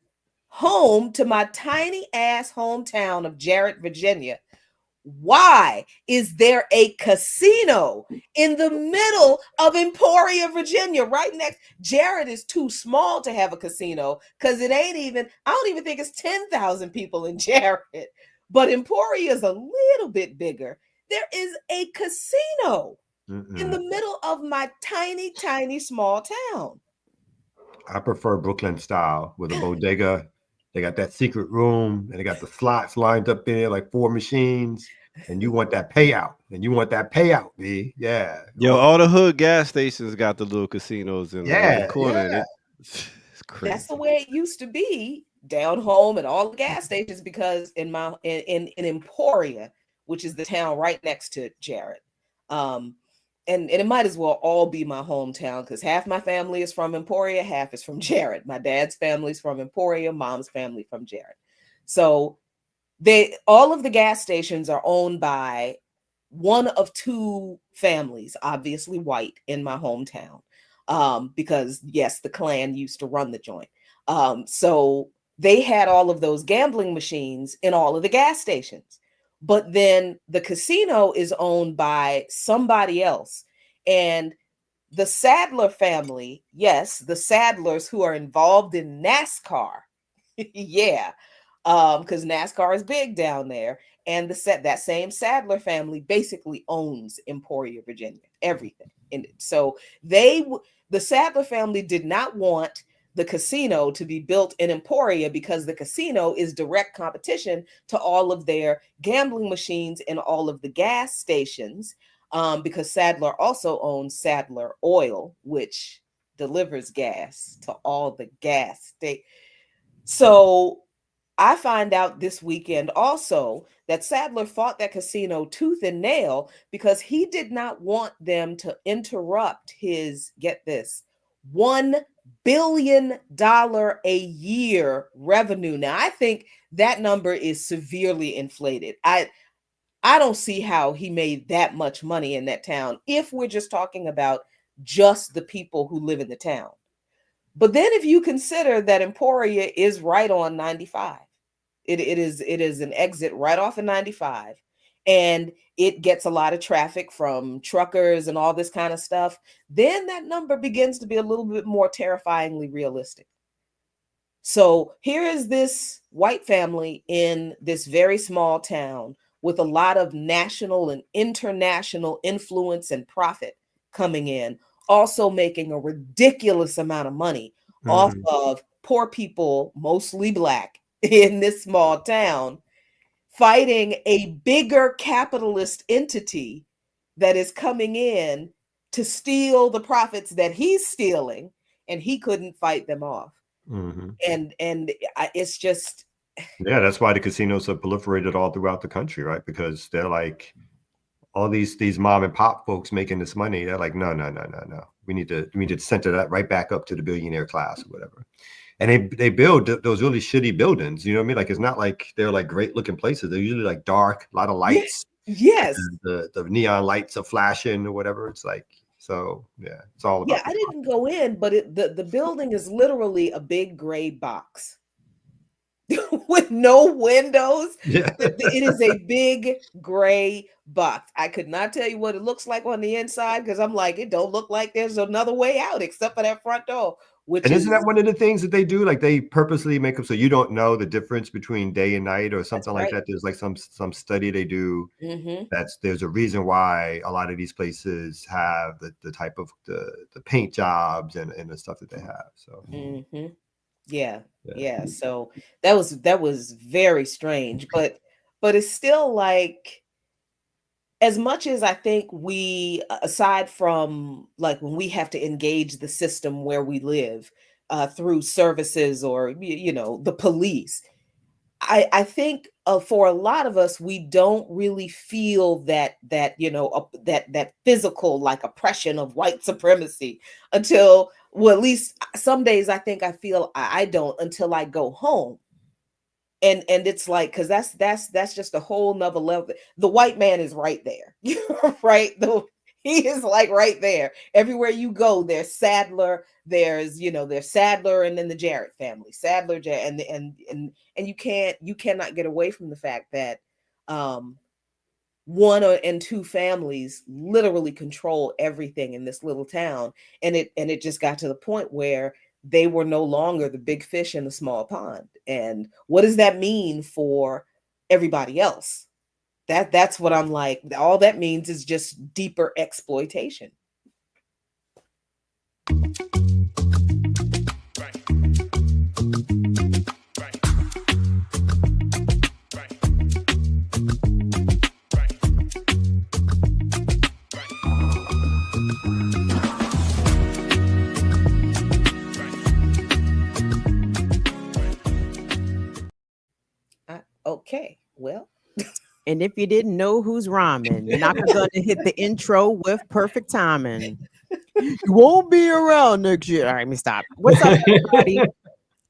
home to my tiny ass hometown of Jarrett, Virginia. Why is there a casino in the middle of Emporia, Virginia, right next? Jarrett is too small to have a casino because it ain't even, I don't even think it's 10,000 people in Jarrett, but Emporia is a little bit bigger. There is a casino in the middle of my tiny, tiny small town. I prefer Brooklyn style with a bodega. They got that secret room and they got the slots lined up there like 4 machines. And you want that payout. B. Yeah. Yo, all the hood gas stations got the little casinos in the corner. yeah. It's crazy. That's the way it used to be down home at all the gas stations because in Emporia, which is the town right next to Jarrett, and it might as well all be my hometown because half my family is from Emporia, half is from Jarrett. My dad's family's from Emporia, mom's family from Jarrett. So all of the gas stations are owned by one of 2 families, obviously white, in my hometown. Because yes, the Klan used to run the joint. So they had all of those gambling machines in all of the gas stations. But then the casino is owned by somebody else. And the Sadler family, yes, the Sadlers who are involved in NASCAR, yeah, because NASCAR is big down there. And that same Sadler family basically owns Emporia, Virginia, everything in it. So the Sadler family did not want the casino to be built in Emporia because the casino is direct competition to all of their gambling machines and all of the gas stations, because Sadler also owns Sadler Oil, which delivers gas to all the gas stations. So I find out this weekend also that Sadler fought that casino tooth and nail because he did not want them to interrupt his, get this, $1 billion a year revenue. Now, I think that number is severely inflated. I don't see how he made that much money in that town if we're just talking about just the people who live in the town. But then if you consider that Emporia is right on 95, it is an exit right off of 95, and it gets a lot of traffic from truckers and all this kind of stuff, then that number begins to be a little bit more terrifyingly realistic. So here is this white family in this very small town with a lot of national and international influence and profit coming in, also making a ridiculous amount of money off of poor people, mostly Black, in this small town, fighting a bigger capitalist entity that is coming in to steal the profits that he's stealing, and he couldn't fight them off. And it's just, yeah, that's why the casinos have proliferated all throughout the country, right? Because they're like, all these mom and pop folks making this money, they're like, no. We need to center that right back up to the billionaire class or whatever. And they build those really shitty buildings, you know what I mean? Like, it's not like they're like great looking places. They're usually like dark, a lot of lights. Yes. The neon lights are flashing or whatever. It's like, so yeah, it's all about. Yeah, I didn't go in, but the building is literally a big gray box with no windows. Yeah. It is a big gray box. I could not tell you what it looks like on the inside because I'm like, it don't look like there's another way out except for that front door. And isn't that one of the things that they do? Like, they purposely make them so you don't know the difference between day and night or something like that. There's like some study they do. There's a reason why a lot of these places have the type of the paint jobs and the stuff that they have. So yeah. So that was very strange, but it's still like, as much as I think we, aside from like when we have to engage the system where we live through services or, the police, I think for a lot of us, we don't really feel that physical like oppression of white supremacy until, well, at least some days I think I feel I don't until I go home. And it's like, because that's just a whole nother level. The white man is right there, right? He is like right there. Everywhere you go, there's Sadler. There's Sadler, and then the Jarrett family, Sadler, and you cannot get away from the fact that one and two families literally control everything in this little town, and it just got to the point where they were no longer the big fish in the small pond. And what does that mean for everybody else? That's what I'm like. All that means is just deeper exploitation. Okay, well. And if you didn't know who's rhyming, you're not going to hit the intro with perfect timing. You won't be around next year. All right, let me stop. What's up, everybody?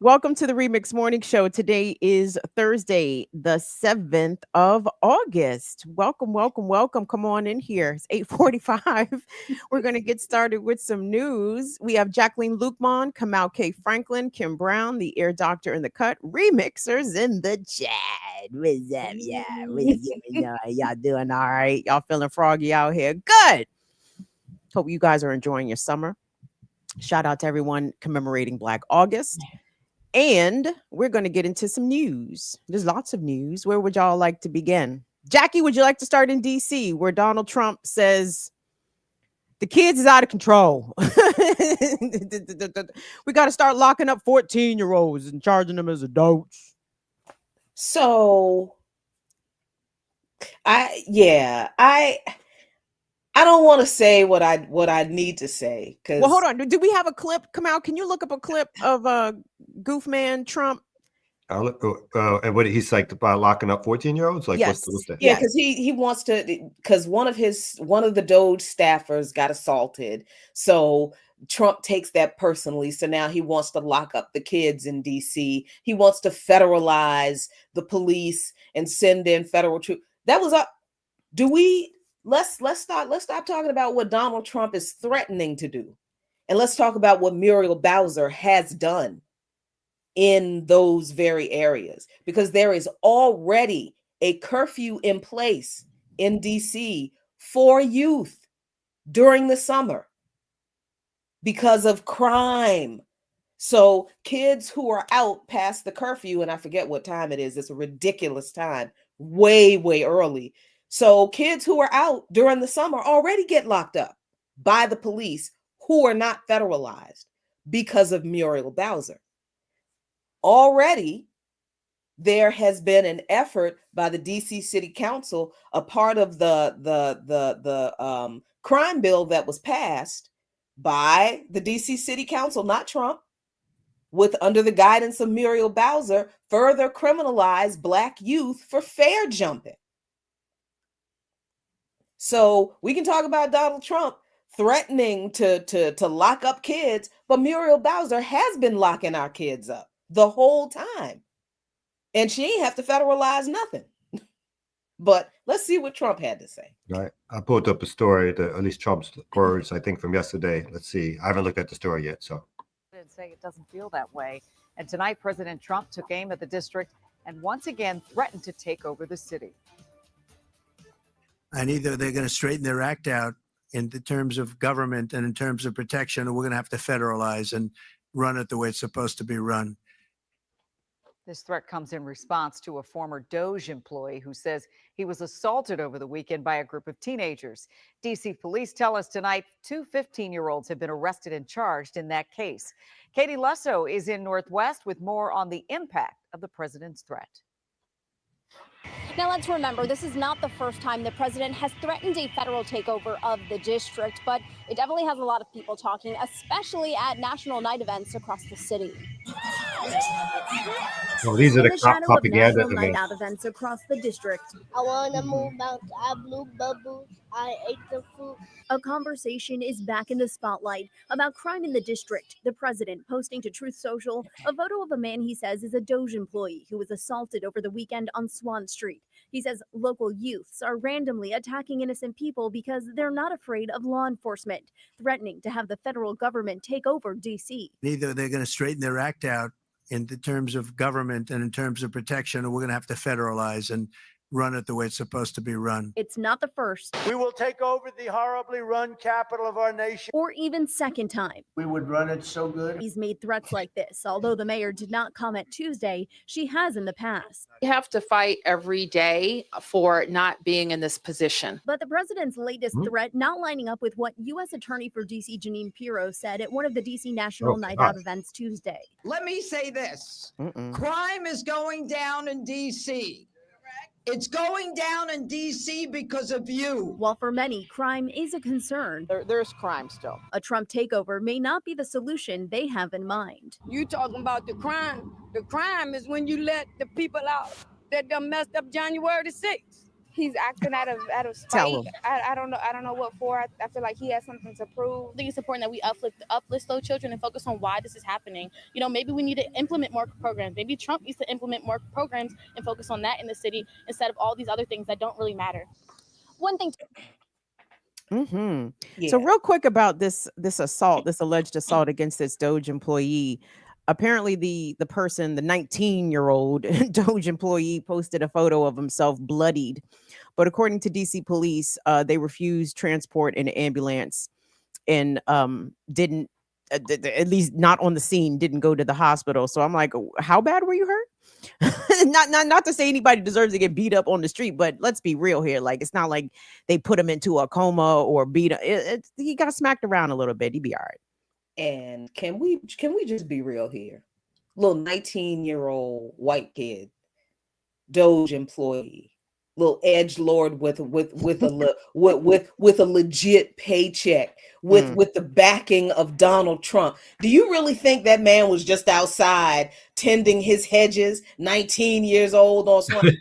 Welcome to the Remix Morning Show. Today is Thursday, the 7th of August. Welcome, welcome, welcome. Come on in here. It's 8:45. We're going to get started with some news. We have Jacqueline Lukman, Kamal K. Franklin, Kim Brown, the Air Doctor in the Cut, remixers in the chat. What's up, yeah? What's up? Y'all doing all right? Y'all feeling froggy out here? Good. Hope you guys are enjoying your summer. Shout out to everyone commemorating Black August. And we're going to get into some news. There's lots of news. Where would y'all like to begin? Jackie, would you like to start in D.C., where Donald Trump says the kids is out of control? We got to start locking up 14-year-olds and charging them as adults. So, I don't want to say what I need to say, because Well, hold on. Do we have a clip? Come out. Can you look up a clip of Goofman Trump? I'll look. And what he's like about locking up 14-year-olds? Like, Yes. what's that? Yeah, because he wants to, because one of the Doge staffers got assaulted. So Trump takes that personally. So now he wants to lock up the kids in DC. He wants to federalize the police and send in federal troops. That was up. Let's stop talking about what Donald Trump is threatening to do. And let's talk about what Muriel Bowser has done in those very areas, because there is already a curfew in place in DC for youth during the summer because of crime. So kids who are out past the curfew, and I forget what time it is, it's a ridiculous time, way, way early. So kids who are out during the summer already get locked up by the police who are not federalized because of Muriel Bowser. Already, there has been an effort by the DC City Council, a part of the crime bill that was passed by the DC City Council, not Trump, with under the guidance of Muriel Bowser, further criminalize Black youth for fair jumping. So we can talk about Donald Trump threatening to lock up kids, but Muriel Bowser has been locking our kids up the whole time. And she ain't have to federalize nothing. But let's see what Trump had to say. Right. I pulled up a story, at least Trump's words, I think, from yesterday. Let's see. I haven't looked at the story yet, so. Say it doesn't feel that way. And tonight, President Trump took aim at the district and once again threatened to take over the city. And either they're going to straighten their act out in the terms of government and in terms of protection, or we're going to have to federalize and run it the way it's supposed to be run. This threat comes in response to a former Doge employee who says he was assaulted over the weekend by a group of teenagers. DC police tell us tonight 2 15-year-olds have been arrested and charged in that case. Katie Lusso is in Northwest with more on the impact of the president's threat. Now, let's remember, this is not the first time the president has threatened a federal takeover of the district, but it definitely has a lot of people talking, especially at national night events across the city. Well, these are the propaganda national night events. out events across the district. I want to move out. I blew bubbles. I ate the food. A conversation is back in the spotlight about crime in the district. The president posting to Truth Social a photo of a man he says is a Doge employee who was assaulted over the weekend on Swan Street. He says local youths are randomly attacking innocent people because they're not afraid of law enforcement, threatening to have the federal government take over D.C. Either they're going to straighten their act out in the terms of government and in terms of protection, or we're going to have to federalize and run it the way it's supposed to be run. It's not the first We will take over the horribly run capital of our nation. or even second time We would run it so good. he's made threats like this. Although the mayor did not comment Tuesday, she has in the past. We have to fight every day for not being in this position. But the president's latest threat not lining up with what U.S. Attorney for D.C. Janine Pirro said at one of the D.C. National Oh, Night God. Out events Tuesday. Let me say this. Crime is going down in D.C. It's going down in D.C. because of you. While for many, crime is a concern, There's crime still. a Trump takeover may not be the solution they have in mind. You talking about the crime. The crime is when you let the people out that done messed up January the 6th. he's acting out of Tell spite. him. I don't know what for. I feel like he has something to prove. I think it's important that we uplift those children and focus on why this is happening. You know, maybe we need to implement more programs. Maybe Trump needs to implement more programs and focus on that in the city instead of all these other things that don't really matter. One thing. So real quick about this assault, this alleged assault against this Doge employee. Apparently the person, the 19-year-old Doge employee, posted a photo of himself bloodied. But according to DC police, they refused transport in an ambulance and didn't, at least not on the scene, didn't go to the hospital. So I'm like, how bad were you hurt? not to say anybody deserves to get beat up on the street, but let's be real here. Like, it's not like they put him into a coma or beat him. He got smacked around a little bit. He'd be all right. And can we just be real here? Little 19-year-old white kid, Doge employee, little edgelord with a legit paycheck, with the backing of Donald Trump. Do you really think that man was just outside tending his hedges? 19 years old on Swan.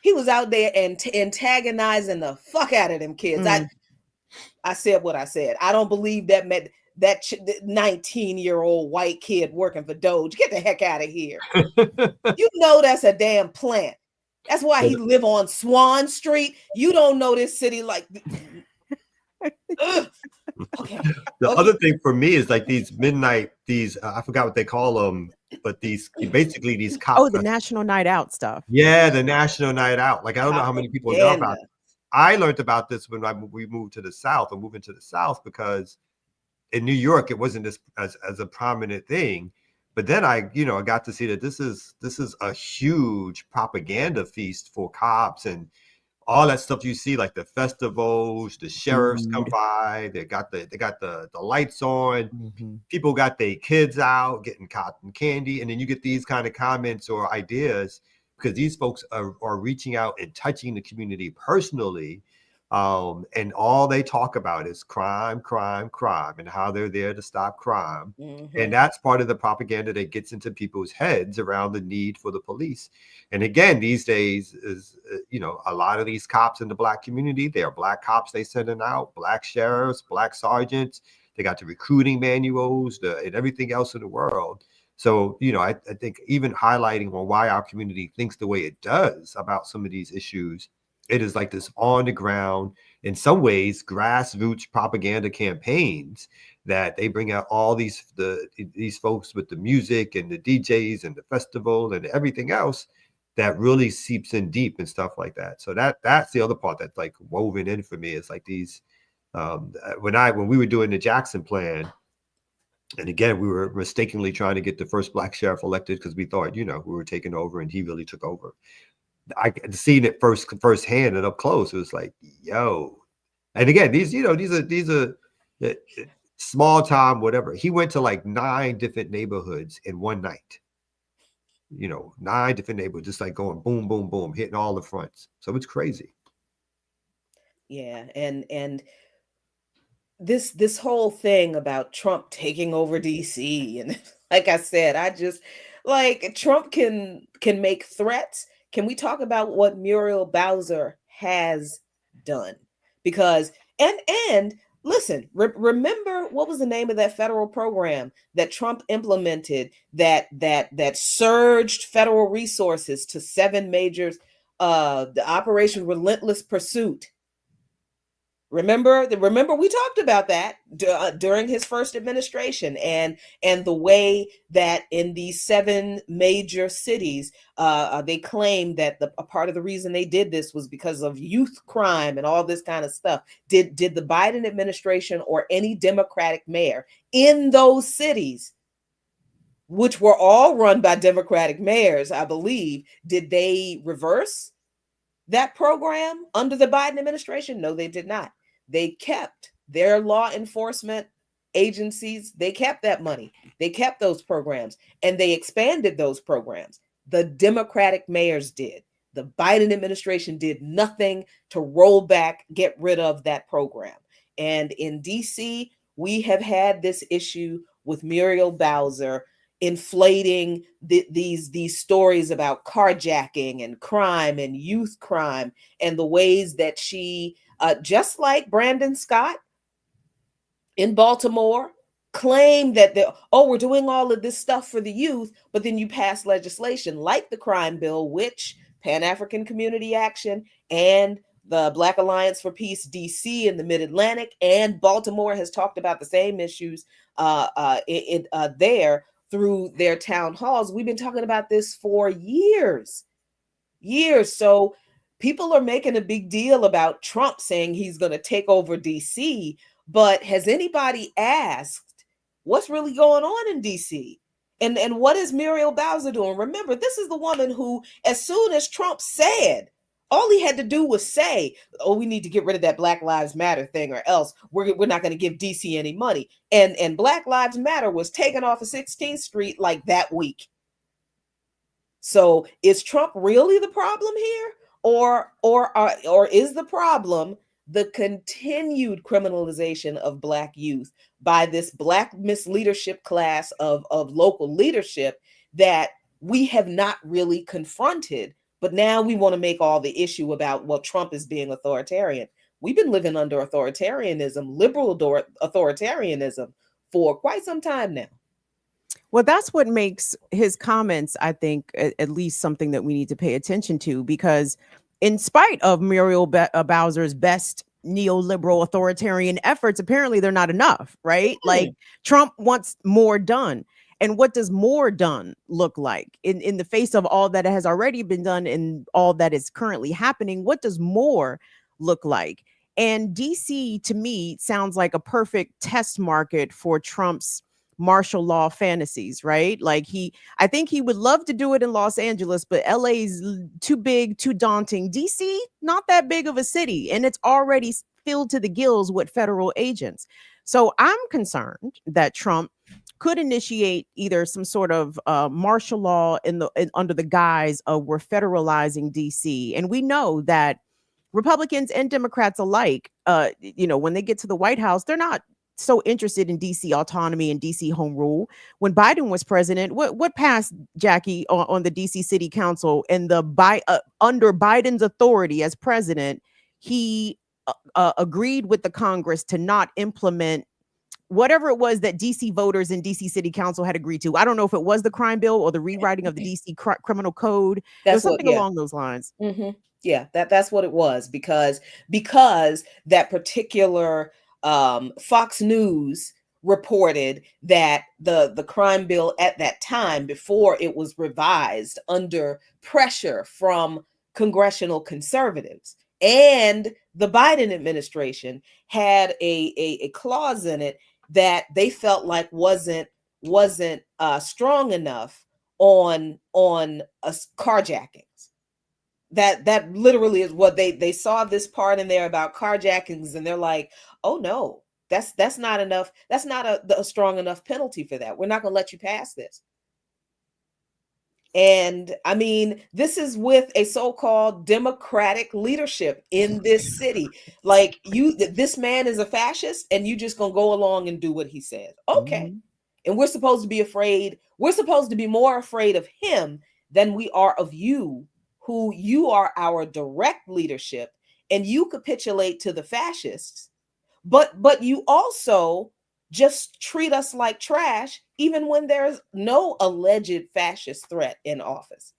He was out there and antagonizing the fuck out of them kids. I said what I said. I don't believe that 19-year-old white kid working for Doge. Get the heck out of here. You know that's a damn plant. That's why he live on Swan Street. You don't know this city like. Okay. The other thing for me is like these midnight, I forgot what they call them, but these cops. Oh, the National Night Out stuff. Yeah, the National Night Out. Like, I don't know how many people know about it. I learned about this when we moved to the South, or moving to the South, because in New York it wasn't as a prominent thing. But then I got to see that this is a huge propaganda feast for cops and all that stuff you see, like the festivals, the sheriffs come by, they got the lights on, people got their kids out getting cotton candy, and then you get these kind of comments or ideas because these folks are reaching out and touching the community personally. And all they talk about is crime, and how they're there to stop crime. And that's part of the propaganda that gets into people's heads around the need for the police. And again, these days is, a lot of these cops in the Black community, they are Black cops they sending out, Black sheriffs, Black sergeants. They got the recruiting manuals, and everything else in the world. So, I think even highlighting on why our community thinks the way it does about some of these issues, it is like this on the ground, in some ways, grassroots propaganda campaigns that they bring out all these folks with the music and the DJs and the festival and everything else that really seeps in deep and stuff like that. So that's the other part that's like woven in for me. It's like these when we were doing the Jackson plan, and again, we were mistakenly trying to get the first Black sheriff elected because we thought, we were taking over, and he really took over. I seen it firsthand and up close. It was like, yo. And again, these are small time, whatever. He went to like 9 different neighborhoods in one night. 9 different neighborhoods, just like going boom, boom, boom, hitting all the fronts. So it's crazy. Yeah, and this whole thing about Trump taking over DC, and like I said, I just like Trump can make threats. Can we talk about what Muriel Bowser has done? Because and listen, remember what was the name of that federal program that Trump implemented that surged federal resources to 7 majors, the Operation Relentless Pursuit. Remember we talked about that during his first administration, and the way that in these 7 major cities, they claimed that a part of the reason they did this was because of youth crime and all this kind of stuff. Did the Biden administration or any Democratic mayor in those cities, which were all run by Democratic mayors, I believe, did they reverse that program under the Biden administration? No, they did not. They kept their law enforcement agencies. They kept that money. They kept those programs, and they expanded those programs. The Democratic mayors did. The Biden administration did nothing to roll back, get rid of that program. And in DC, we have had this issue with Muriel Bowser. inflating these stories about carjacking and crime and youth crime, and the ways that she, just like Brandon Scott in Baltimore, claim that we're doing all of this stuff for the youth, but then you pass legislation like the crime bill, which Pan-African Community Action and the Black Alliance for Peace DC in the Mid-Atlantic and Baltimore has talked about the same issues there through their town halls. We've been talking about this for years. So people are making a big deal about Trump saying he's going to take over DC, but has anybody asked what's really going on in DC? And what is Muriel Bowser doing? Remember, this is the woman who, as soon as Trump said, all he had to do was say, oh, we need to get rid of that Black Lives Matter thing, or else we're not going to give DC any money. And Black Lives Matter was taken off of 16th Street like that week. So is Trump really the problem here? Or is the problem the continued criminalization of Black youth by this Black misleadership class of local leadership that we have not really confronted? But now we want to make all the issue about, well, Trump is being authoritarian. We've been living under authoritarianism, liberal authoritarianism, for quite some time now. Well, that's what makes his comments, I think, at least something that we need to pay attention to, because in spite of Muriel Bowser's best neoliberal authoritarian efforts, apparently they're not enough, right? Like, Trump wants more done. And what does more done look like in the face of all that has already been done and all that is currently happening? What does more look like? And DC, to me, sounds like a perfect test market for Trump's martial law fantasies, right? Like, I think he would love to do it in Los Angeles, but LA's too big, too daunting. DC, not that big of a city, and it's already filled to the gills with federal agents. So I'm concerned that Trump could initiate either some sort of martial law under the guise of we're federalizing DC. And we know that Republicans and Democrats alike, when they get to the White House, they're not so interested in DC autonomy and DC home rule. When Biden was president, what passed, Jackie, on the DC City Council, and under Biden's authority as president, he agreed with the Congress to not implement whatever it was that DC voters and DC City Council had agreed to. I don't know if it was the crime bill or the rewriting of the DC criminal code. There's something along those lines. Mm-hmm. Yeah, that's what it was, because that particular Fox News reported that the crime bill at that time, before it was revised under pressure from congressional conservatives, and the Biden administration had a clause in it that they felt like wasn't strong enough on carjackings. That literally is what they saw this part in there about carjackings, and they're like, oh no, that's not enough. That's not a strong enough penalty for that. We're not going to let you pass this. And I mean, this is with a so-called Democratic leadership in this city. Like, this man is a fascist, and you just gonna go along and do what he says. Okay. Mm-hmm. And we're supposed to be afraid. We're supposed to be more afraid of him than we are of you, who you are our direct leadership, and you capitulate to the fascists. But you also just treat us like trash, even when there's no alleged fascist threat in office.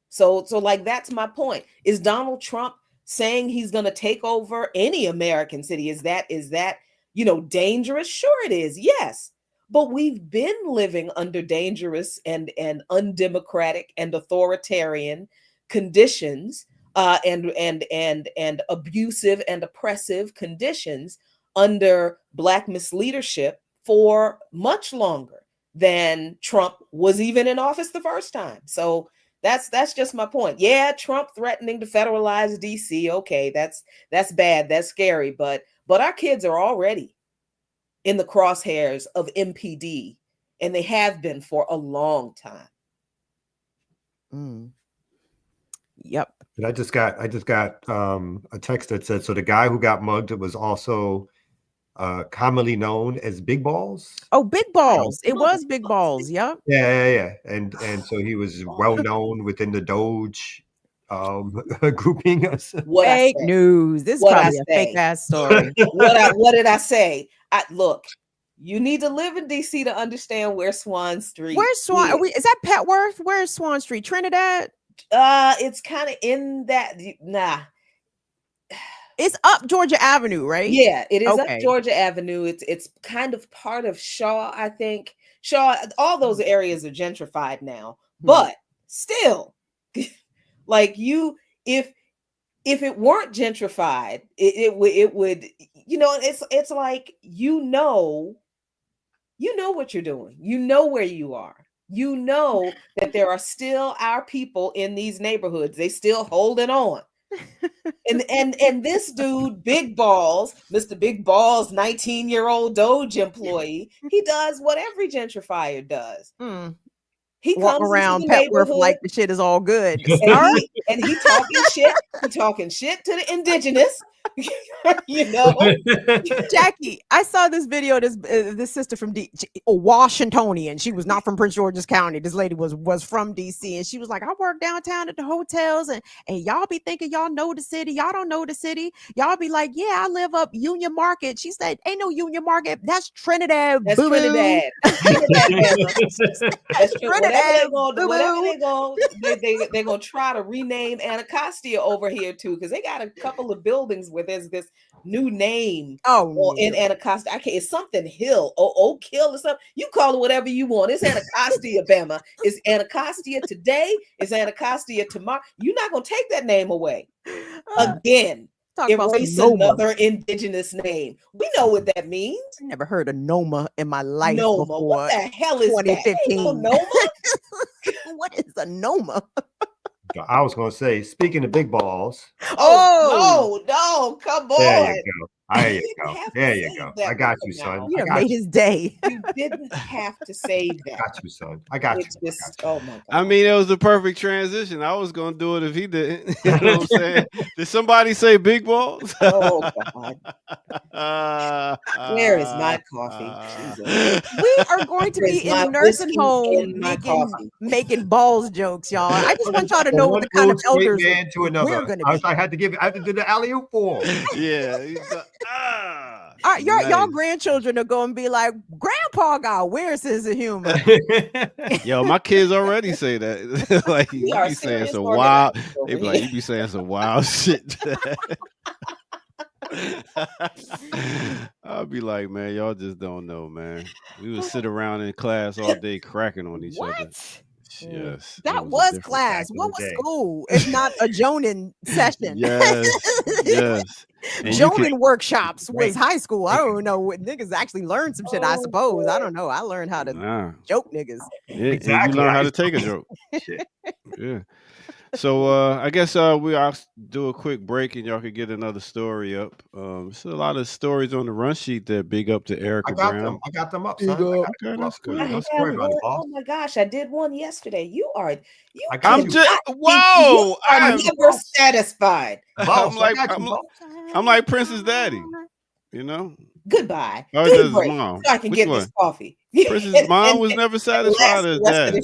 So like, that's my point. Is Donald Trump saying he's going to take over any American city? Is that dangerous? Sure it is. Yes. But we've been living under dangerous and undemocratic and authoritarian conditions, and abusive and oppressive conditions under Black misleadership for much longer than Trump was even in office the first time. So that's just my point. Yeah, Trump threatening to federalize DC. Okay, that's bad. That's scary. But our kids are already in the crosshairs of MPD, and they have been for a long time. Yep. And I just got a text that said, so the guy who got mugged, it was also commonly known as Big Balls. Oh, Big Balls. It was Big Balls. Yep. Yeah. And so he was well known within the Doge grouping. Fake news. This is probably a fake ass story. What did I say? Look, you need to live in DC to understand where Swan Street. Where's Swan? Is that Petworth? Where's Swan Street? Trinidad? It's kind of in that. Nah. It's up Georgia Avenue, right? Yeah, it is up Georgia Avenue. It's kind of part of Shaw, I think. Shaw, all those areas are gentrified now, but still, like if it weren't gentrified, it would, it's like you know what you're doing. You know where you are. You know that there are still our people in these neighborhoods. They still holding on. and this dude, Big Balls, Mr. Big Balls, 19-year-old Doge employee, he does what every gentrifier does. He walk comes around into the Petworth neighborhood, like the shit is all good. and he talking shit. He talking shit to the indigenous. Jackie, I saw this video. This sister from Washingtonian. She was not from Prince George's County. This lady was from DC, and she was like, "I work downtown at the hotels, and y'all be thinking y'all know the city. Y'all don't know the city. Y'all be like, yeah, I live up Union Market." She said, "Ain't no Union Market. That's Trinidad. That's Trinidad. That's Trinidad. They're gonna try to rename Anacostia over here too, because they got a couple of buildings where there's this new name in Anacostia. It's something Hill or Oak Hill or something. You call it whatever you want. It's Anacostia, Bama. It's Anacostia today. It's Anacostia tomorrow. You're not gonna take that name away again. Erase another indigenous name. We know what that means. I never heard of Noma in my life Noma. before. What the hell is 2015. that? Noma? What is a Noma? I was going to say, speaking of Big Balls. Oh, no, come on. There you go. There you go. I got you, son. You made his day. You didn't have to say that. I got you, son. I got you. Oh my God. I mean, it was the perfect transition. I was gonna do it if he didn't. You know what I'm saying? Did somebody say Big Balls? Oh God. Where is my coffee? We are going to be in nursing home making balls jokes, y'all. I just want y'all to know what the kind of elders we're going to be. I had to do the alley-oop for him. Yeah. Y'all grandchildren are going to be like, Grandpa got weird sense of humor. Yo, my kids already say that. Like, you be saying some wild. They be like, you be saying some wild shit. I'll be like, man, y'all just don't know, man. We would sit around in class all day cracking on each other. Yes. That was class. What was school? It's not a Jonin session. Yes. Jonin workshops was high school. I don't know what niggas actually learned some shit, I suppose. I don't know. I learned how to joke niggas. Yeah, exactly. You learn how to take a joke. Yeah. So I guess we'll do a quick break and y'all can get another story up. There's a lot of stories on the run sheet that big up to Erica Brown. I got them up, son. Okay, that's good. Oh my gosh, I did one yesterday. You are never satisfied. I'm like Prince's daddy, you know. Goodbye. Good break, mom. So I can get this coffee. Prince's mom was never satisfied as dad.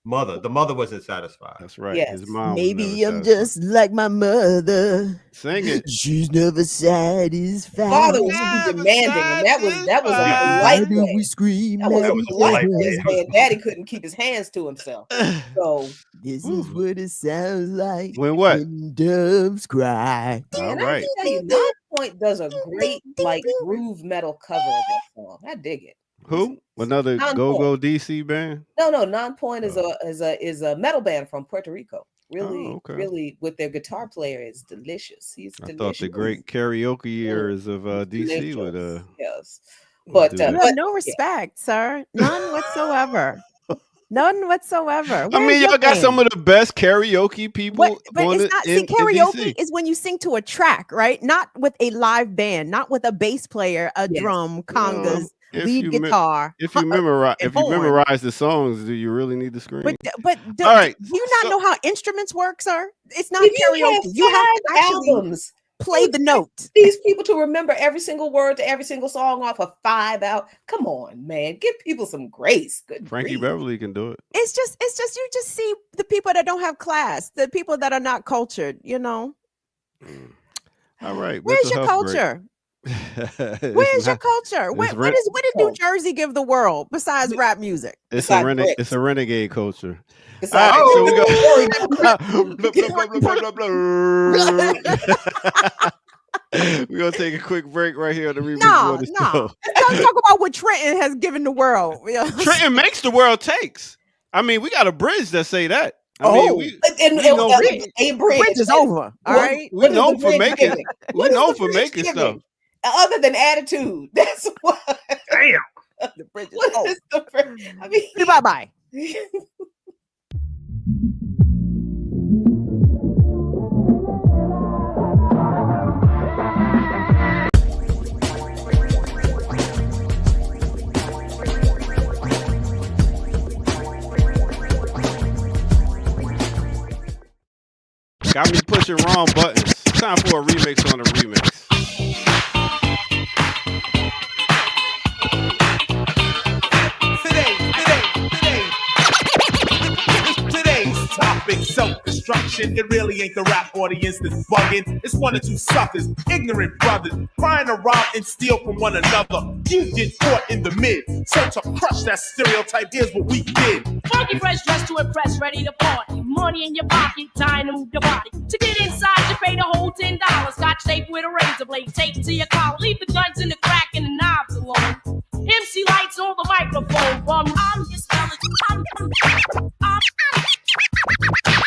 The mother wasn't satisfied. That's right. Yes. His mom. Maybe I'm just like my mother. Sing it. She's never satisfied. Father was demanding, and that was a polite way. We scream. That was a polite way. Daddy couldn't keep his hands to himself. So this is what it sounds like when doves cry. All right. I tell you, Nonpoint does a great groove metal cover of that song. I dig it. Who? Another Go-Go DC band? No. Nonpoint is a metal band from Puerto Rico. Really, with their guitar player is delicious. He's delicious. I thought the great karaoke years of DC would yes, but you have no respect, sir. None whatsoever. None whatsoever. I mean, y'all got some of the best karaoke people. But it's not. See, karaoke is when you sing to a track, right? Not with a live band, not with a bass player, a drum, congas. Lead guitar. If you memorize the songs, do you really need the screen? But all right. Do you not know how instruments work, sir? It's not karaoke. You have to actually play the note. These people to remember every single word to every single song off of 5 out. Come on, man. Give people some grace. Good Frankie grief. Beverly can do it. It's just you just see the people that don't have class, the people that are not cultured, you know. All right. Where's mental your health break. culture? Where's your culture? What did New Jersey give the world besides rap music? It's Besides a renegade culture. Besides All right, we're gonna take a quick break right here on the Remix Morning Show. Let's talk about what Trenton has given the world. Trenton makes the world takes. I mean, we got a bridge that say that. I mean, we know bridge is over. All right. We know for making stuff. Other than attitude. That's what. Damn. The bridge is What over. is the bridge? I mean, Bye-bye. Got me pushing wrong buttons. Time for a remix on a remix. Today's topic, self-destruction. It really ain't the rap audience that's bugging. It's one or two suckers, ignorant brothers, trying to rob and steal from one another. You get caught in the mid. So to crush that stereotype, here's what we did. Funky fresh dressed to impress, ready to party. Money in your pocket, time to move your body. To get inside, you pay the whole $10. Scotch tape with a razor blade, tape to your collar. Leave the guns in the crack and the knobs alone. MC lights on the microphone. I'm Miss Melody.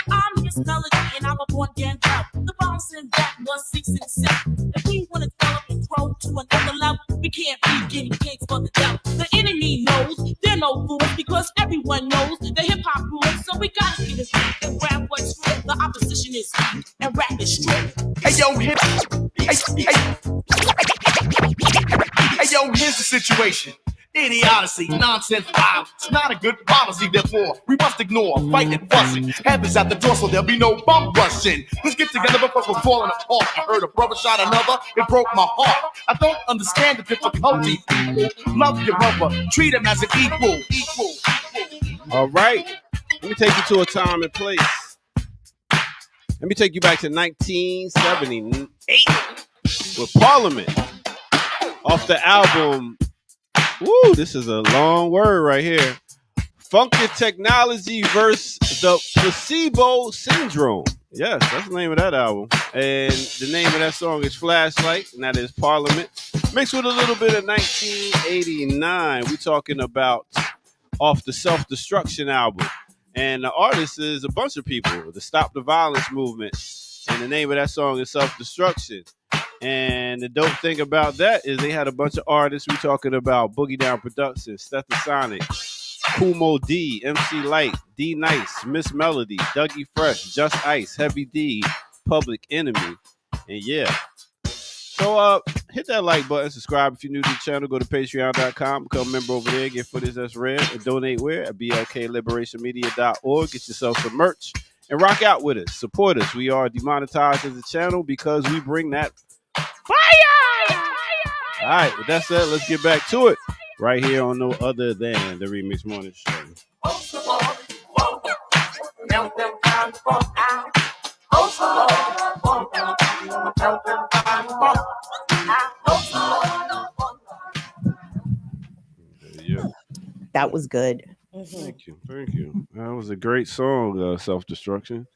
I'm Miss Melody, and I'm a born again girl. The bouncing back was 6 and 7. If we want to develop and grow to another level, we can't be getting gigs for the devil. The enemy knows they're no fools because everyone knows the hip hop rules. So we gotta get this and grab what's real. The opposition is weak and rap is straight. Hey yo, hey yo, here's the situation. Idiocy, nonsense, violence. It's not a good policy, therefore we must ignore fighting, fussing. Heaven's at the door, so there'll be no bum rushing. Let's get together because we're falling apart. I heard a brother shot another, it broke my heart. I don't understand the difficulty. Love your brother, treat him as an equal. All right. Let me take you to a time and place. Let me take you back to 1978 with Parliament off the album. Woo, this is a long word right here. Funky Technology versus the Placebo Syndrome. Yes, that's the name of that album. And the name of that song is Flashlight, and that is Parliament. Mixed with a little bit of 1989. We're talking about off the Self-Destruction album. And the artist is a bunch of people, the Stop the Violence movement. And the name of that song is Self-Destruction. And the dope thing about that is they had a bunch of artists. We talking about Boogie Down Productions, Stethasonic, Kumo D, MC Light, D Nice, Miss Melody, Dougie Fresh, Just Ice, Heavy D, Public Enemy, and yeah. So hit that like button, subscribe if you're new to the channel, go to patreon.com, become a member over there, get footage that's rare, and donate where at blkliberationmedia.org. Get yourself some merch and rock out with us. Support us. We are demonetized as a channel because we bring that fire! All right, with that said, let's get back to it right here on No Other Than the Remix Morning Show. Yeah. That was good. Thank you. That was a great song, Self-Destruction,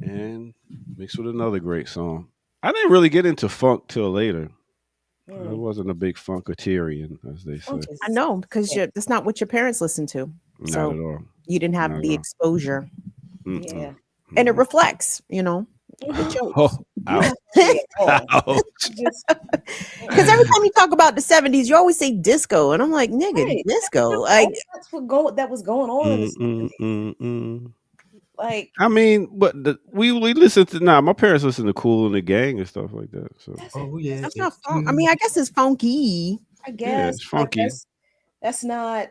and mixed with another great song. I didn't really get into funk till later. I wasn't a big funkatarian, as they say. I know, because that's not what your parents listened to. Not So at all. you didn't have Not the at all. exposure. Mm-mm. Yeah. And it reflects, the jokes. Oh, ouch. Ouch. Because every time you talk about the 70s, you always say disco. And I'm like, nigga, Right. disco. That's Like, that was going on. in the 70s. Like, I mean, but we listen to my parents listen to Kool and the Gang and stuff like that. So that's not fun. I mean, I guess it's funky. I guess it's funky. That's not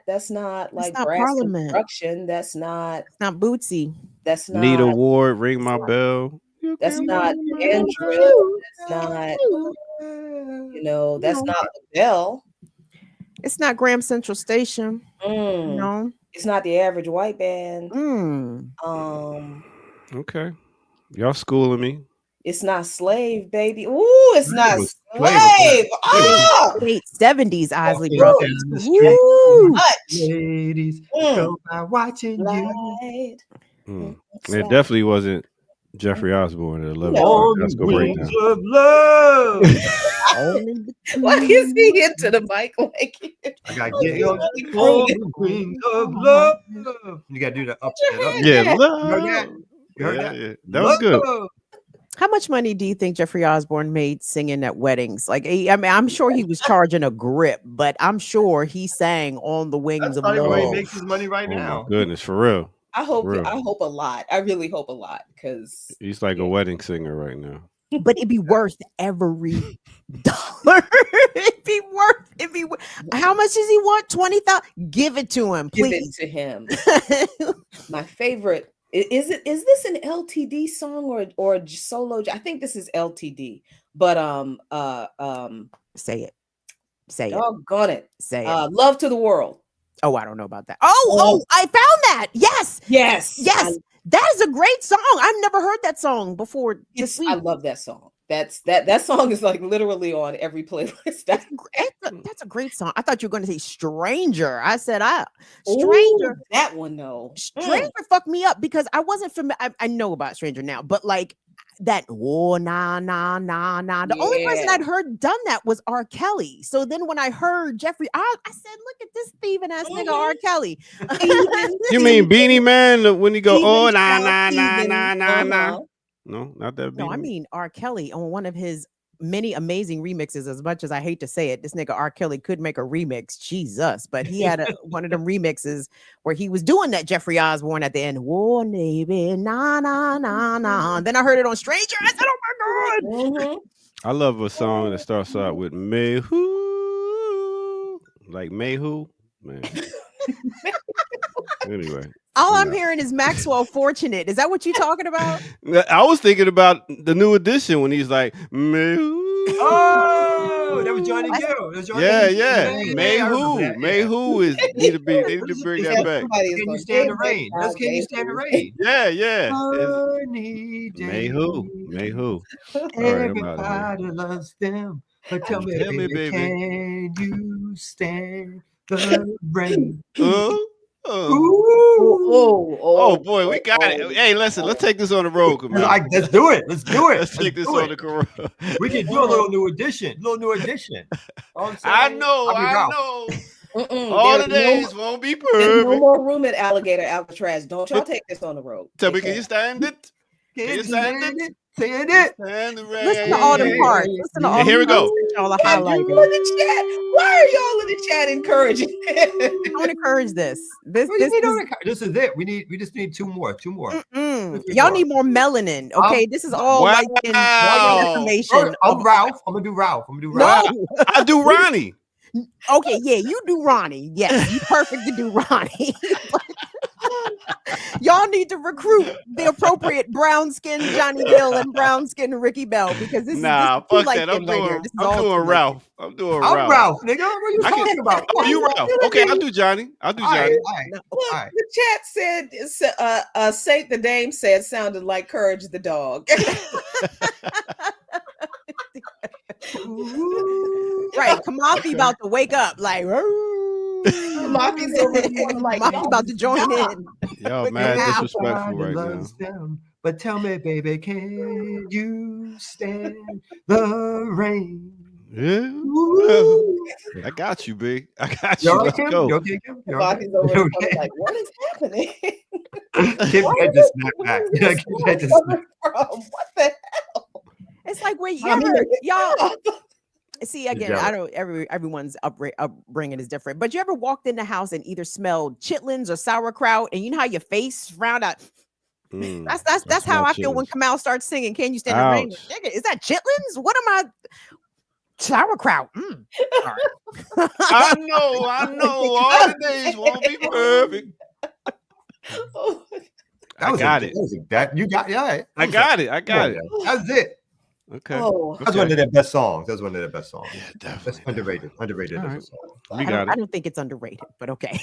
like not grass Parliament. construction. That's not It's not Bootsy. that's not Nita Ward, Ring My Bell. That's not Andrew. That's not, that's not Bell. It's not Graham Central Station. No. It's not the Average White Band. Okay. Y'all schooling me. It's not Slave, baby. Ooh, it's not Slave. Late 70s Isley Walking Brothers. down the Woo! Ladies, go by watching you. It definitely wasn't Jeffrey Osborne at 11. On Let's the go break wings down. of love. Why is he into the mic like I got to get on the wings of love. You got to do the up and up. Yeah, You heard that? Yeah. That was good. How much money do you think Jeffrey Osborne made singing at weddings? Like, I mean, I'm sure he was charging a grip, but I'm sure he sang On the Wings of Probably where he Love. makes his money right Oh now. my goodness, for real. I hope For real. a lot. I really hope a lot because He's like a wedding singer right now. But it'd be worth every dollar. It'd be how much does he want? 20,000? Give it to him, give please. it to him. My favorite is this an LTD song or solo? I think this is LTD. But say it. Doggone it. Say it. Love to the World. Oh, I don't know about that. Oh, I found that. Yes. That is a great song. I've never heard that song before. I love that song. That song is like literally on every playlist. That's a great song. I thought you were going to say Stranger. I said Stranger. Ooh, that one though. Stranger fucked me up because I wasn't familiar. I know about Stranger now, but like that nah. The only person I'd heard done that was R. Kelly. So then when I heard Jeffrey, I said, "Look at this thieving ass nigga R. Kelly." You mean Beanie Man when he go, oh, nah. No, not that. No, I mean R. Kelly on one of his many amazing remixes. As much as I hate to say it, this nigga R. Kelly could make a remix, Jesus. But he had one of them remixes where he was doing that Jeffrey Osborne at the end. Whoa, baby, nah. And then I heard it on Stranger. I said, "Oh my god!" I love a song that starts out with Mayhu, like Mayhu, man. Anyway. All I'm hearing is Maxwell Fortunate. Is that what you're talking about? I was thinking about the new edition when he's like, Oh, that was Johnny Gill. Yeah. Mayhu is need to bring that back. Can you stand the rain? That's Can You Stand the Rain? Yeah. Mayhu. Everybody loves them. But tell me, baby, can you stand the rain? Oh boy, we got it. Hey, listen, let's take this on the road. Let's do it. Let's take this on the road. We can do a little new edition. I know. All the days won't be perfect. There's no more room at Alligator Alcatraz. Don't y'all take this on the road. Tell me, can you stand it? Can you stand it? Stand Listen to all the parts. Listen to all here we go. Why are y'all in the chat encouraging? Don't encourage this. This is it. We just need two more. Y'all need more melanin. Okay, this is all like information. I'm Ralph. I'm gonna do Ralph. No, I do Ronnie. Okay, yeah, you do Ronnie. Yes, you perfect to do Ronnie. Y'all need to recruit the appropriate brown skin Johnny Gill and brown skin Ricky Bell because this is fuck that. I'm doing Ralph. I'm Ralph, nigga. What are you talking about? You Ralph. Okay, I'll do Johnny. All right. The chat said Saint the Dame said sounded like Courage the dog. Right, Kamathi about to wake up like Kamafi's over there like Kamathi about to join in. Yo, man, disrespectful right now. But tell me, baby, can you stand the rain? Yeah. I got you, big. I got you. Let's go. Kamafi's over there like, what is happening? Kim had to snap back. What the hell? It's like wait, y'all. See again, I don't. Everyone's upbringing is different. But you ever walked in the house and either smelled chitlins or sauerkraut, and you know how your face frowned out. That's how I feel when Kamal starts singing. Can you stand the rain? Nigga, is that chitlins? What am I? Sauerkraut. I know. All the days won't be perfect. I got it. You got yeah. I got it. I got it. That's it. Okay. Oh, That's one of their best songs. That's one of their best songs. Yeah, definitely. That's underrated. Underrated All as a right. song. We got I it. don't think it's underrated, but okay.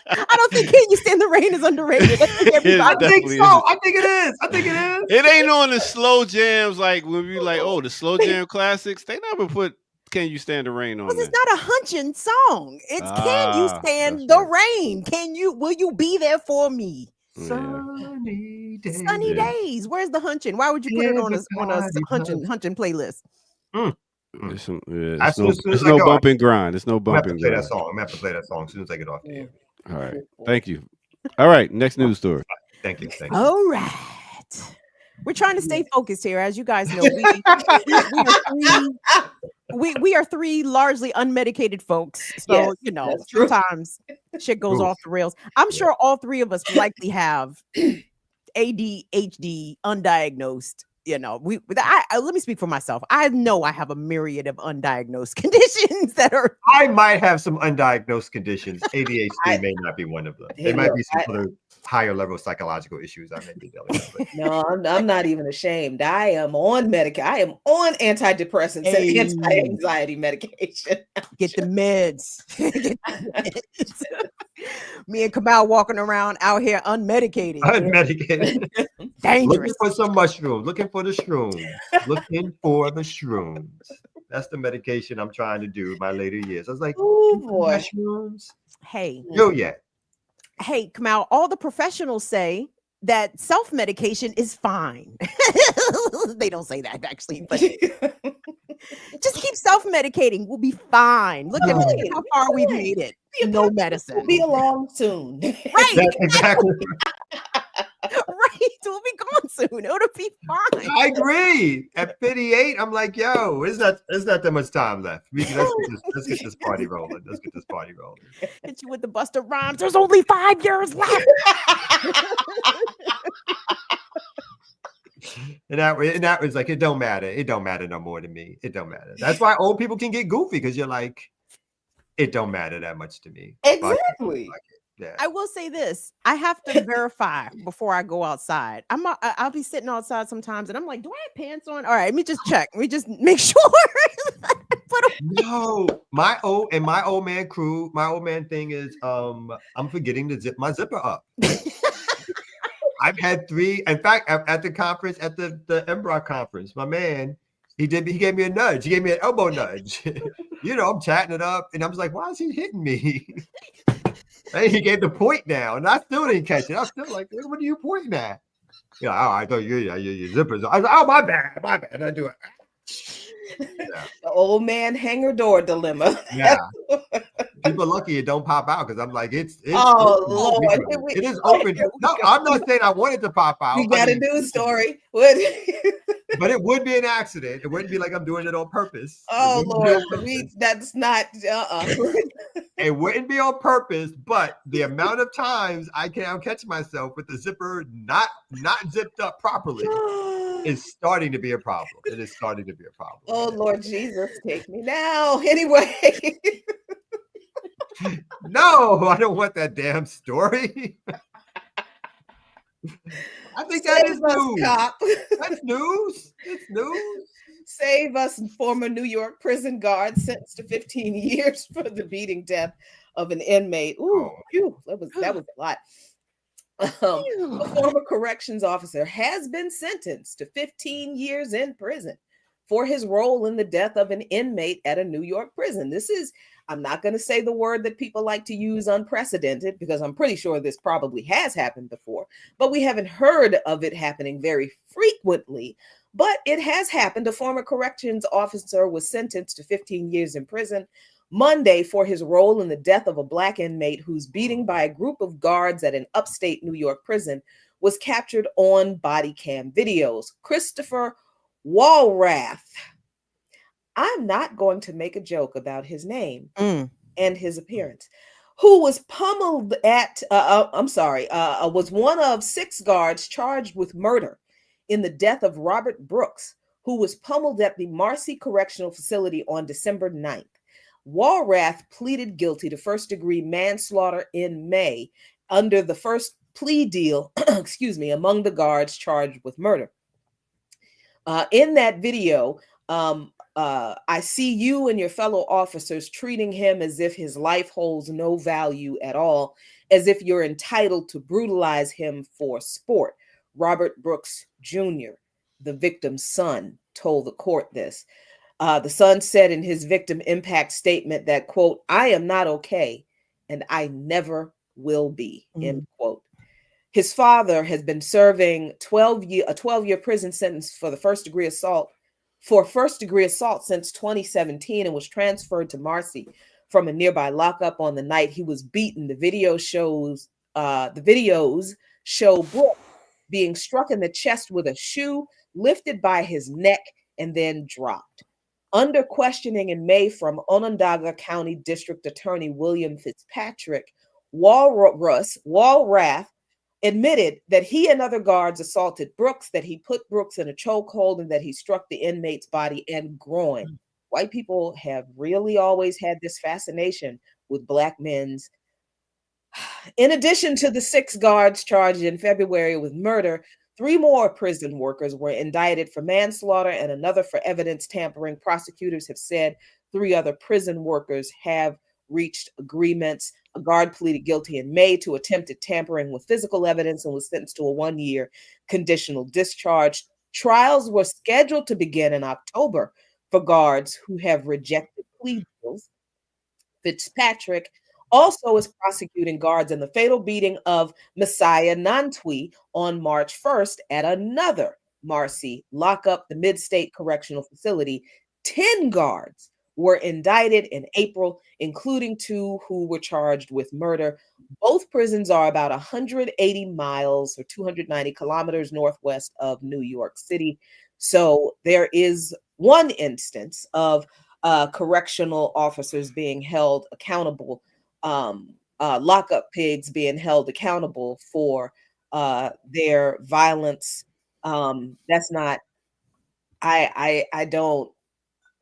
I don't think Can You Stand the Rain is underrated. I think everybody- I think definitely so. isn't. I think it is. I think it is. It ain't on the slow jams like when we like, oh, the slow jam classics. They never put Can You Stand the Rain on Because there. it's not a hunching song. It's Can You Stand the Rain? Will you be there for me? Sunny days. Sunny days. Where's the hunching? Why would you put it on a hunching playlist? There's some, yeah, As soon as there's I no go, bump and grind. There's no I'm gonna have bump to and play grind. that song. I'm gonna have to play that song as soon as I get off the air. All right. Thank you. All right. Next news story. Thank you. Thank you. All right. We're trying to stay focused here. As you guys know, we are three largely unmedicated folks. So, Yes, you know, that's true. sometimes shit goes Oof. off the rails. I'm sure all three of us likely have ADHD undiagnosed. You know, let me speak for myself. I know I have a myriad of undiagnosed conditions that are. I might have some undiagnosed conditions. ADHD may not be one of them. There might be some other higher level psychological issues I may be dealing with. But No, I'm not even ashamed. I am on I am on antidepressants Hey. and anti-anxiety medication. Get the meds. Get the meds. Me and Kamal walking around out here unmedicated. Unmedicated. Dangerous. Looking for some mushrooms. Looking for the shrooms. Looking for the shrooms. That's the medication I'm trying to do in my later years. I was like, oh boy. Mushrooms? Hey. Yo, yeah. Hey, Kamal, all the professionals say that self-medication is fine. They don't say that actually, but just keep self-medicating. We'll be fine. Look at how far we've made it. No medicine. We'll be along soon. Right. That's exactly. Right. We'll be gone soon. It'll be fine. I agree. At 58, I'm like, yo, it's not that much time left. Let's get this party rolling. Let's get this party rolling. Hit you with the Busta Rhymes. There's only 5 years left. And that was like, it don't matter. It don't matter no more to me. It don't matter. That's why old people can get goofy, because you're like, it don't matter that much to me. Exactly. Yeah. I will say this. I have to verify before I go outside. I'll be sitting outside sometimes and I'm like, do I have pants on? All right, let me just check. Let me just make sure. No, my old man crew, my old man thing is I'm forgetting to zip my zipper up. I've had 3. In fact, at the conference, at the Embrock conference, my man, he gave me a nudge. He gave me an elbow nudge. You know, I'm chatting it up, and I was like, why is he hitting me? And he gave the point down, and I still didn't catch it. I was still like, what are you pointing at? Yeah, oh, I thought your zippers. I was like, oh, my bad. And I do it. Yeah. The old man hanger door dilemma. Yeah. People are lucky it don't pop out, because I'm like, it's oh open. Lord. It is open. No, I'm not saying I want it to pop out. We got a news story. What? But it would be an accident. It wouldn't be like I'm doing it on purpose. Oh Lord, that's not It wouldn't be on purpose, but the amount of times I can catch myself with the zipper not zipped up properly is starting to be a problem. It is starting to be a problem. Oh Lord Jesus, take me now. Anyway. No, I don't want that damn story. I think that is news. Cop. That's news. It's news. Save us, former New York prison guard sentenced to 15 years for the beating death of an inmate. Ooh, phew, that was a lot. A former corrections officer has been sentenced to 15 years in prison for his role in the death of an inmate at a New York prison. This is, I'm not going to say the word that people like to use, unprecedented, because I'm pretty sure this probably has happened before, but we haven't heard of it happening very frequently. But it has happened. A former corrections officer was sentenced to 15 years in prison Monday for his role in the death of a Black inmate whose beating by a group of guards at an upstate New York prison was captured on body cam videos. Christopher Walrath. I'm not going to make a joke about his name and his appearance. Who was pummeled was one of 6 guards charged with murder in the death of Robert Brooks, who was pummeled at the Marcy Correctional Facility on December 9th. Walrath pleaded guilty to first-degree manslaughter in May under the first plea deal, excuse me, among the guards charged with murder. In that video, I see you and your fellow officers treating him as if his life holds no value at all, as if you're entitled to brutalize him for sport. Robert Brooks Jr., the victim's son, told the court this. The son said in his victim impact statement that, quote, "I am not okay, and I never will be," end quote. His father has been serving a 12-year prison sentence for first degree assault since 2017 and was transferred to Marcy from a nearby lockup on the night he was beaten. The videos show Brooks being struck in the chest with a shoe, lifted by his neck, and then dropped. Under questioning in May from Onondaga County District Attorney William Fitzpatrick, Walrath admitted that he and other guards assaulted Brooks, that he put Brooks in a chokehold, and that he struck the inmate's body and groin. White people have really always had this fascination with Black men's. In addition to the 6 guards charged in February with murder, 3 more prison workers were indicted for manslaughter and another for evidence tampering. Prosecutors have said 3 other prison workers have reached agreements. A guard pleaded guilty in May to attempted tampering with physical evidence and was sentenced to a 1-year conditional discharge. Trials were scheduled to begin in October for guards who have rejected plea deals. Fitzpatrick also is prosecuting guards in the fatal beating of Messiah Nantwi on March 1st at another Marcy lockup, the Mid-State Correctional Facility. 10 guards were indicted in April, including 2 who were charged with murder. Both prisons are about 180 miles or 290 kilometers northwest of New York City. So there is one instance of correctional officers being held accountable, lockup pigs being held accountable for their violence. That's not, I don't,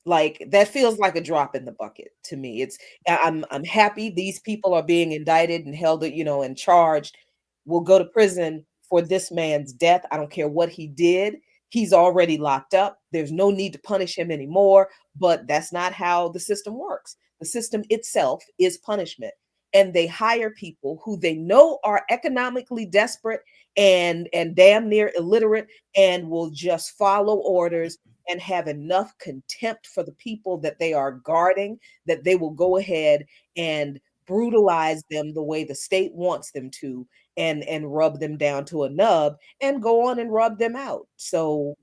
like, that feels like a drop in the bucket to me. I'm happy these people are being indicted and held, and charged. Will go to prison for this man's death. I don't care what he did. He's already locked up. There's no need to punish him anymore, but that's not how the system works. The system itself is punishment, and they hire people who they know are economically desperate and damn near illiterate and will just follow orders and have enough contempt for the people that they are guarding that they will go ahead and brutalize them the way the state wants them to, and rub them down to a nub and go on and rub them out. So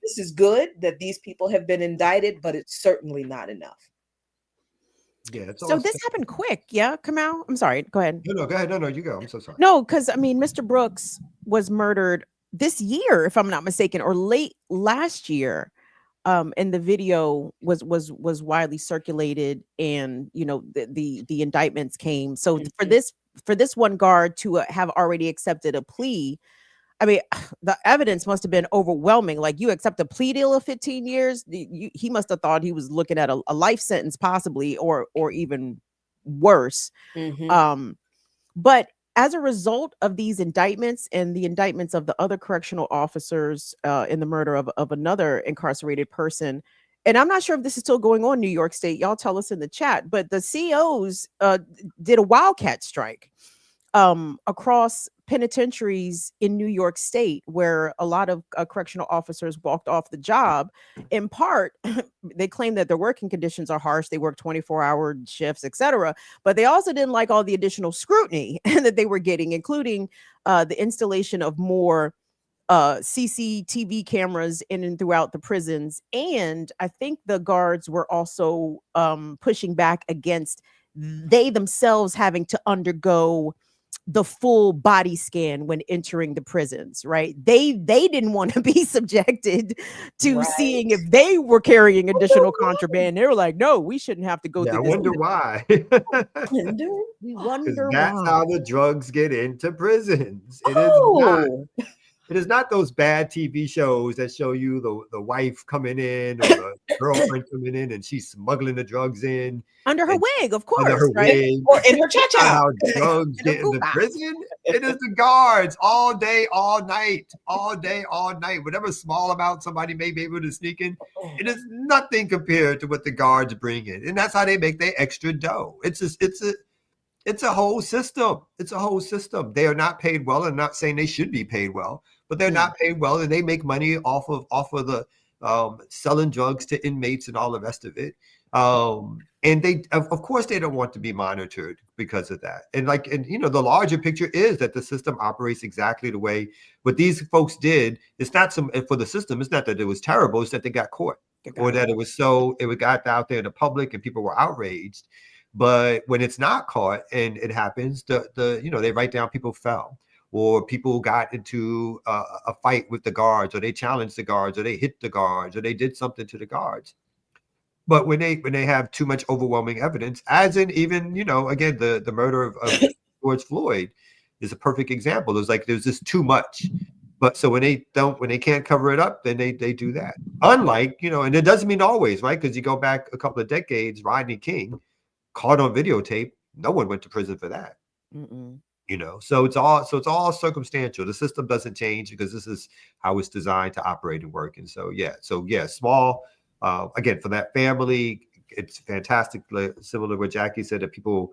this is good that these people have been indicted, but it's certainly not enough. Yeah. So this happened quick. Yeah, Kamau? I'm sorry. Go ahead. No, go ahead. No, you go. I'm so sorry. No, because I mean, Mr. Brooks was murdered this year, if I'm not mistaken, or late last year. And the video was widely circulated, and the indictments came. So for this one guard to have already accepted a plea, I mean, the evidence must have been overwhelming. Like, you accept a plea deal of 15 years, he must have thought he was looking at a life sentence, possibly, or even worse. But as a result of these indictments and the indictments of the other correctional officers in the murder of another incarcerated person, and I'm not sure if this is still going on in New York State, y'all tell us in the chat, but the COs did a wildcat strike across penitentiaries in New York State, where a lot of correctional officers walked off the job. In part, they claim that their working conditions are harsh. They work 24-hour shifts, etc. But they also didn't like all the additional scrutiny that they were getting, including the installation of more CCTV cameras in and throughout the prisons. And I think the guards were also pushing back against they themselves having to undergo the full body scan when entering the prisons, right? They didn't want to be subjected to seeing if they were carrying additional contraband. They were like, no, we shouldn't have to go through this. I wonder why. We wonder that's why. how the drugs get into prisons. It is not. It is not those bad TV shows that show you the wife coming in or the girlfriend coming in and she's smuggling the drugs in. Under her wig, of course. Under her right? wig. Or in her cha-cha. How drugs get in the prison. It is the guards all day, all night, all day, all night. Whatever small amount somebody may be able to sneak in, it is nothing compared to what the guards bring in. And that's how they make their extra dough. It's a whole system. It's a whole system. They are not paid well. I'm not saying they should be paid well, but they're not paid well, and they make money off of the selling drugs to inmates and all the rest of it. And they, of course, they don't want to be monitored because of that. And the larger picture is that the system operates exactly the way what these folks did. It's not for the system. It's not that it was terrible. It's that they got caught, or that it got out there in the public and people were outraged. But when it's not caught and it happens, they write down people fell, or people got into a fight with the guards, or they challenged the guards, or they hit the guards, or they did something to the guards. But when they have too much overwhelming evidence, as in even, again, the murder of George Floyd is a perfect example. It's like there's just too much. But so when they can't cover it up, then they do that. Unlike, and it doesn't mean always, right? Because you go back a couple of decades, Rodney King, caught on videotape, no one went to prison for that. So it's all circumstantial. The system doesn't change because this is how it's designed to operate and work. And so small. Again, for that family, it's fantastic. Similar to what Jackie said, that people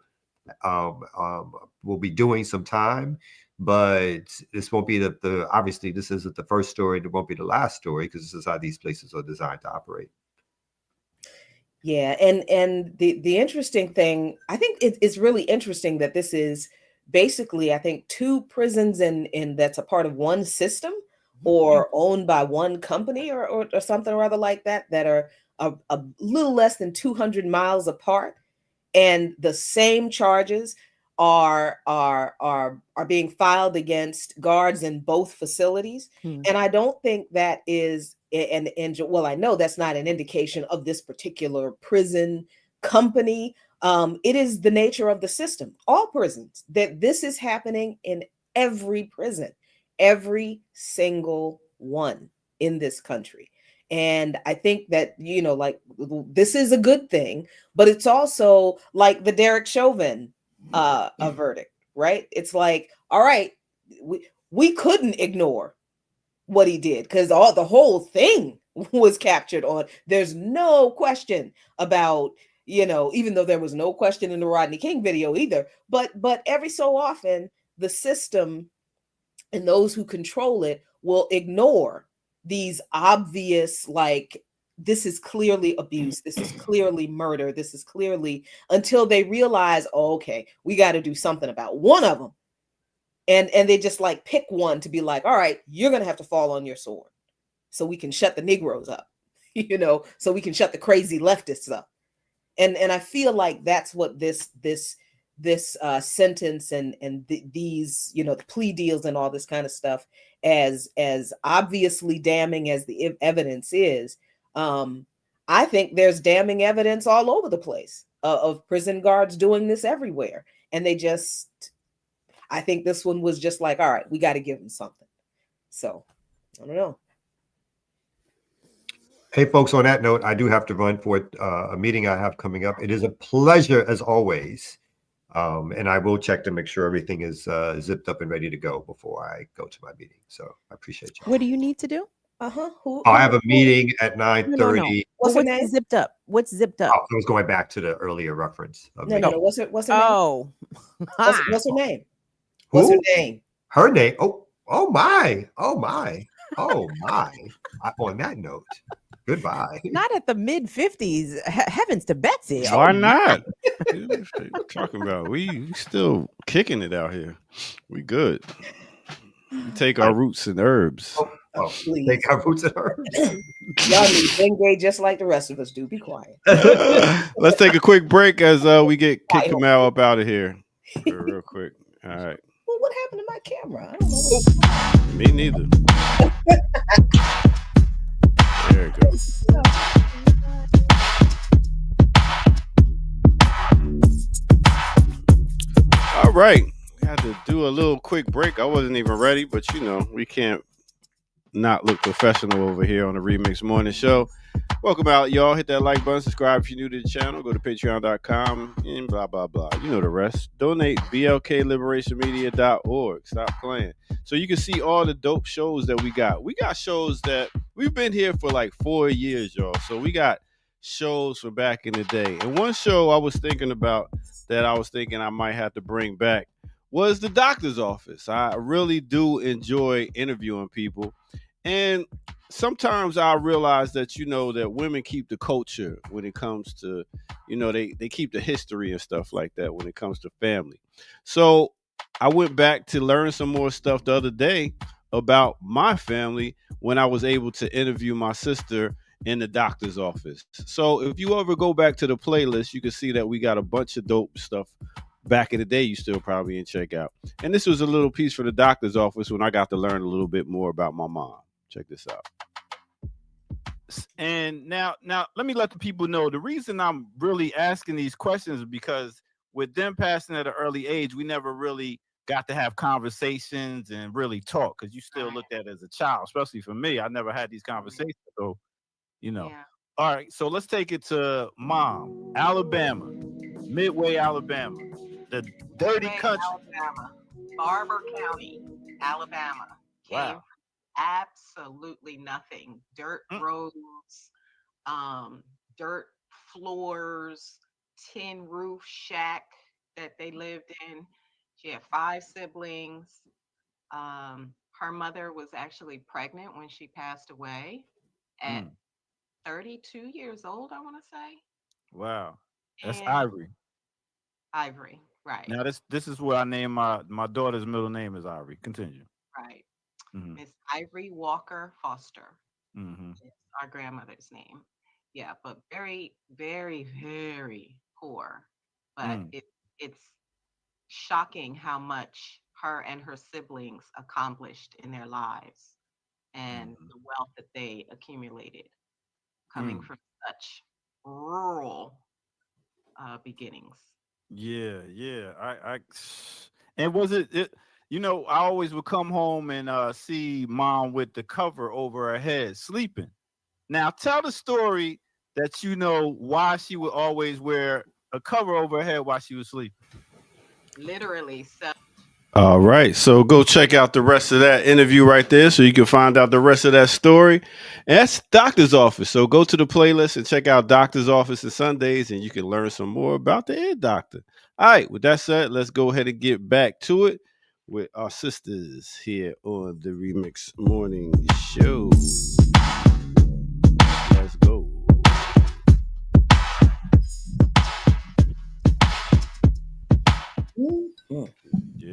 will be doing some time, but this won't be obviously this isn't the first story, and it won't be the last story, because this is how these places are designed to operate. Yeah, and the interesting thing, I think it's really interesting that this is basically, I think, two prisons in that's a part of one system, or owned by one company, or something or other like that are a little less than 200 miles apart, and the same charges are being filed against guards in both facilities. And I don't think that is, and I know that's not an indication of this particular prison company. It is the nature of the system, all prisons, that this is happening in every prison, every single one in this country. And I think that, this is a good thing, but it's also like the Derek Chauvin a verdict, right? It's like, all right, we couldn't ignore what he did, because the whole thing was captured on. There's no question about, even though there was no question in the Rodney King video either, but every so often the system and those who control it will ignore these obvious, like, this is clearly abuse, this is clearly murder, this is clearly, until they realize, okay, we got to do something about one of them. And they just like pick one to be like, all right, you're going to have to fall on your sword so we can shut the Negroes up, so we can shut the crazy leftists up. And I feel like that's what this sentence and these, the plea deals and all this kind of stuff, as obviously damning as the evidence is, I think there's damning evidence all over the place of prison guards doing this everywhere. And I think this one was just like, all right, we got to give them something. So I don't know. Hey, folks, on that note, I do have to run for a meeting I have coming up. It is a pleasure as always. And I will check to make sure everything is zipped up and ready to go before I go to my meeting. So I appreciate you. What do you need to do? I have a meeting at 9:30. No. What's zipped up? What's zipped up? I was going back to the earlier reference. No. What's her name? Oh, what's her name? What's her name? Her name? Oh my. On that note, goodbye. Not at the mid 50s. Heavens to Betsy. Why not? What are you talking about? We still kicking it out here. We good. We take our roots and herbs. Please. Take our roots and herbs. Y'all need Bengay just like the rest of us do. Be quiet. Let's take a quick break as we get Kid Kamal up out of here. Real quick. All right. Well, what happened to my camera? I don't know. Me neither. There it goes. All right. Had to do a little quick break. I wasn't even ready, but we can't not look professional over here on the Remix Morning Show. Welcome out, y'all. Hit that like button, subscribe if you're new to the channel. Go to patreon.com and blah, blah, blah. You know the rest. Donate, blkliberationmedia.org. Stop playing. So you can see all the dope shows that we got. We got shows that we've been here for like 4 years, y'all. So we got shows from back in the day. And one show I was thinking about that I was thinking I might have to bring back was the doctor's office. I really do enjoy interviewing people. And sometimes I realize that, you know, that women keep the culture when it comes to, you know, they keep the history and stuff like that when it comes to family. So I went back to learn some more stuff the other day about my family when I was able to interview my sister in the doctor's office. So if you ever go back to the playlist, you can see that we got a bunch of dope stuff back in the day you still probably didn't check out. And this was a little piece for the doctor's office when I got to learn a little bit more about my mom. Check this out. And now let me let the people know the reason I'm really asking these questions is because with them passing at an early age, we never really got to have conversations and really talk because you still looked at it as a child, especially for me. I never had these conversations. So, you know. Yeah. All right. So let's take it to Mom, Alabama, Midway, Alabama, the dirty country. Alabama, Barber County, Alabama. Wow. Absolutely nothing. Dirt roads, dirt floors, tin roof shack that they lived in. She had 5 siblings. Her mother was actually pregnant when she passed away at 32 years old, I want to say. Wow. That's And Ivory. Ivory, right. Now this is where I name my daughter's middle name is Ivory. Continue. Right. Miss Ivory Walker Foster. Is our grandmother's name. Yeah, but very, very, very poor. But it's shocking how much her and her siblings accomplished in their lives and the wealth that they accumulated coming from such rural beginnings. Yeah. I and was it you know, I always would come home and see Mom with the cover over her head sleeping. Now tell the story that you know why she would always wear a cover over her head while she was sleeping. Literally. So All right. So go check out the rest of that interview right there so you can find out the rest of that story. And that's Doctor's Office. So go to the playlist and check out Doctor's Office on Sundays and you can learn some more about the ear doctor. All right. With that said, let's go ahead and get back to it with our sisters here on the Remix Morning Show. Let's go.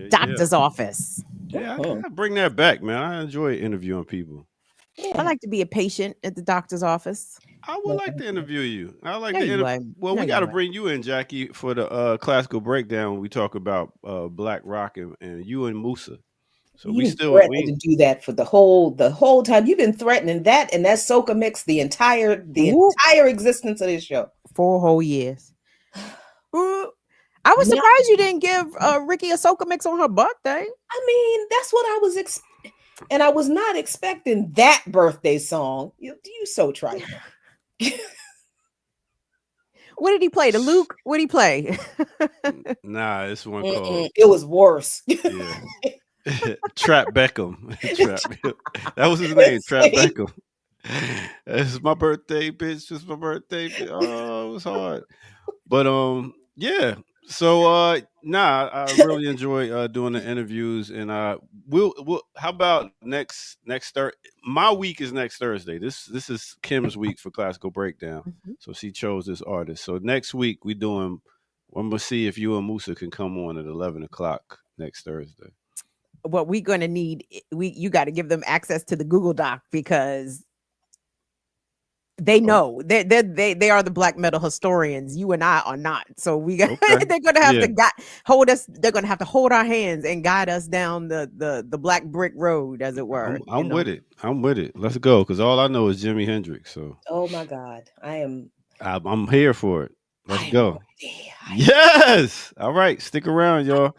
Doctor's office. Yeah, I bring that back, man. I enjoy interviewing people. I like to be a patient at the doctor's office. I would like to interview you. I like No, to you interview. won't. Well, No, we you got to won't. bring you in, Jackie, for the classical breakdown. We talk about Black Rock and you and Musa. So You we been still threatening to do that for the whole time. You've been threatening that and that soca mix the entire existence of this show. 4 whole years. I was surprised you didn't give Ricky a soca mix on her birthday. I mean, that's what I was and I was not expecting that birthday song. You so trifling. What did he play? The Luke? What did he play? Nah, it's one called. It was worse. Yeah. Trap Beckham. That was his name, Trap Beckham. It's my birthday, bitch. It's my birthday. Oh, it was hard. But yeah. So I really enjoy doing the interviews, and we'll how about next Thursday? My week is next Thursday. This is Kim's week for Classical Breakdown. So she chose this artist. So next week I'm gonna see if you and Musa can come on at 11 o'clock next Thursday. What we're going to need, you got to give them access to the Google Doc because they know they are the black metal historians. You and I are not. So we got they're going to have to hold us. They're going to have to hold our hands and guide us down the black brick road, as it were. I'm with it. I'm with it. Let's go. Because all I know is Jimi Hendrix. So Oh my God, I'm here for it. Let's go. Yes. All right. Stick around, y'all.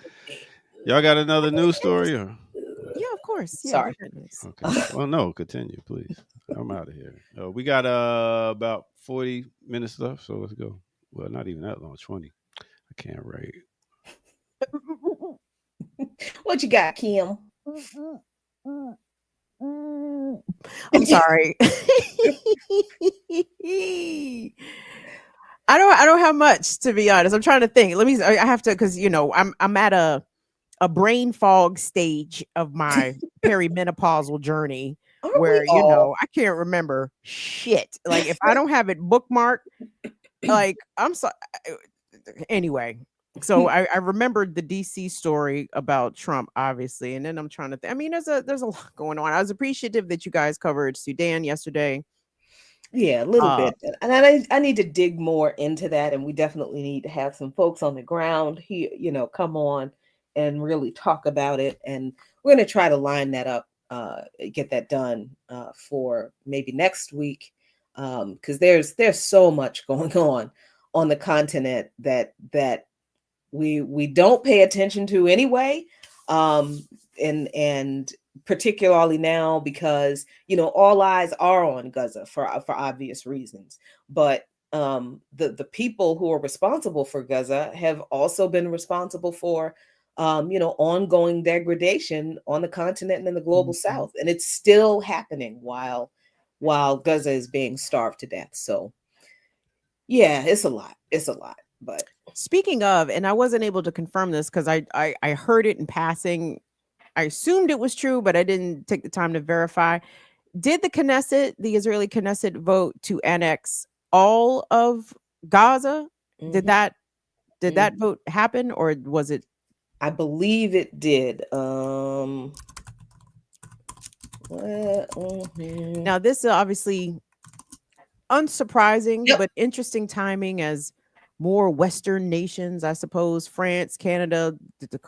Y'all got another news story? Or? Yeah, of course. course. Yeah, Sorry. my goodness. Okay. Well, no, continue, please. I'm out of here. We got about 40 minutes left, so let's go. Well, not even that long, 20. I can't write. What you got, Kim? I'm sorry. I don't have much, to be honest. I'm trying to think. I have to, because I'm at a brain fog stage of my perimenopausal journey where I can't remember shit. Like if I don't have it bookmarked, like I'm sorry. Anyway, so I remembered the DC story about Trump, obviously, and then I'm trying to think. I mean, there's a lot going on. I was appreciative that you guys covered Sudan yesterday. Yeah, a little bit. And I need to dig more into that. And we definitely need to have some folks on the ground here, come on and really talk about it. And we're going to try to line that up, get that done for maybe next week. Because there's so much going on the continent that we don't pay attention to anyway. And particularly now because all eyes are on Gaza for obvious reasons, but the people who are responsible for Gaza have also been responsible for ongoing degradation on the continent and in the global south, and it's still happening while Gaza is being starved to death. So yeah, it's a lot. But speaking of, and I wasn't able to confirm this because I heard it in passing. I assumed it was true, but I didn't take the time to verify. Did the Israeli Knesset vote to annex all of Gaza? Mm-hmm. Did that vote happen, or was it? I believe it did. Now, this is obviously unsurprising, but interesting timing as more Western nations, I suppose, France, Canada, a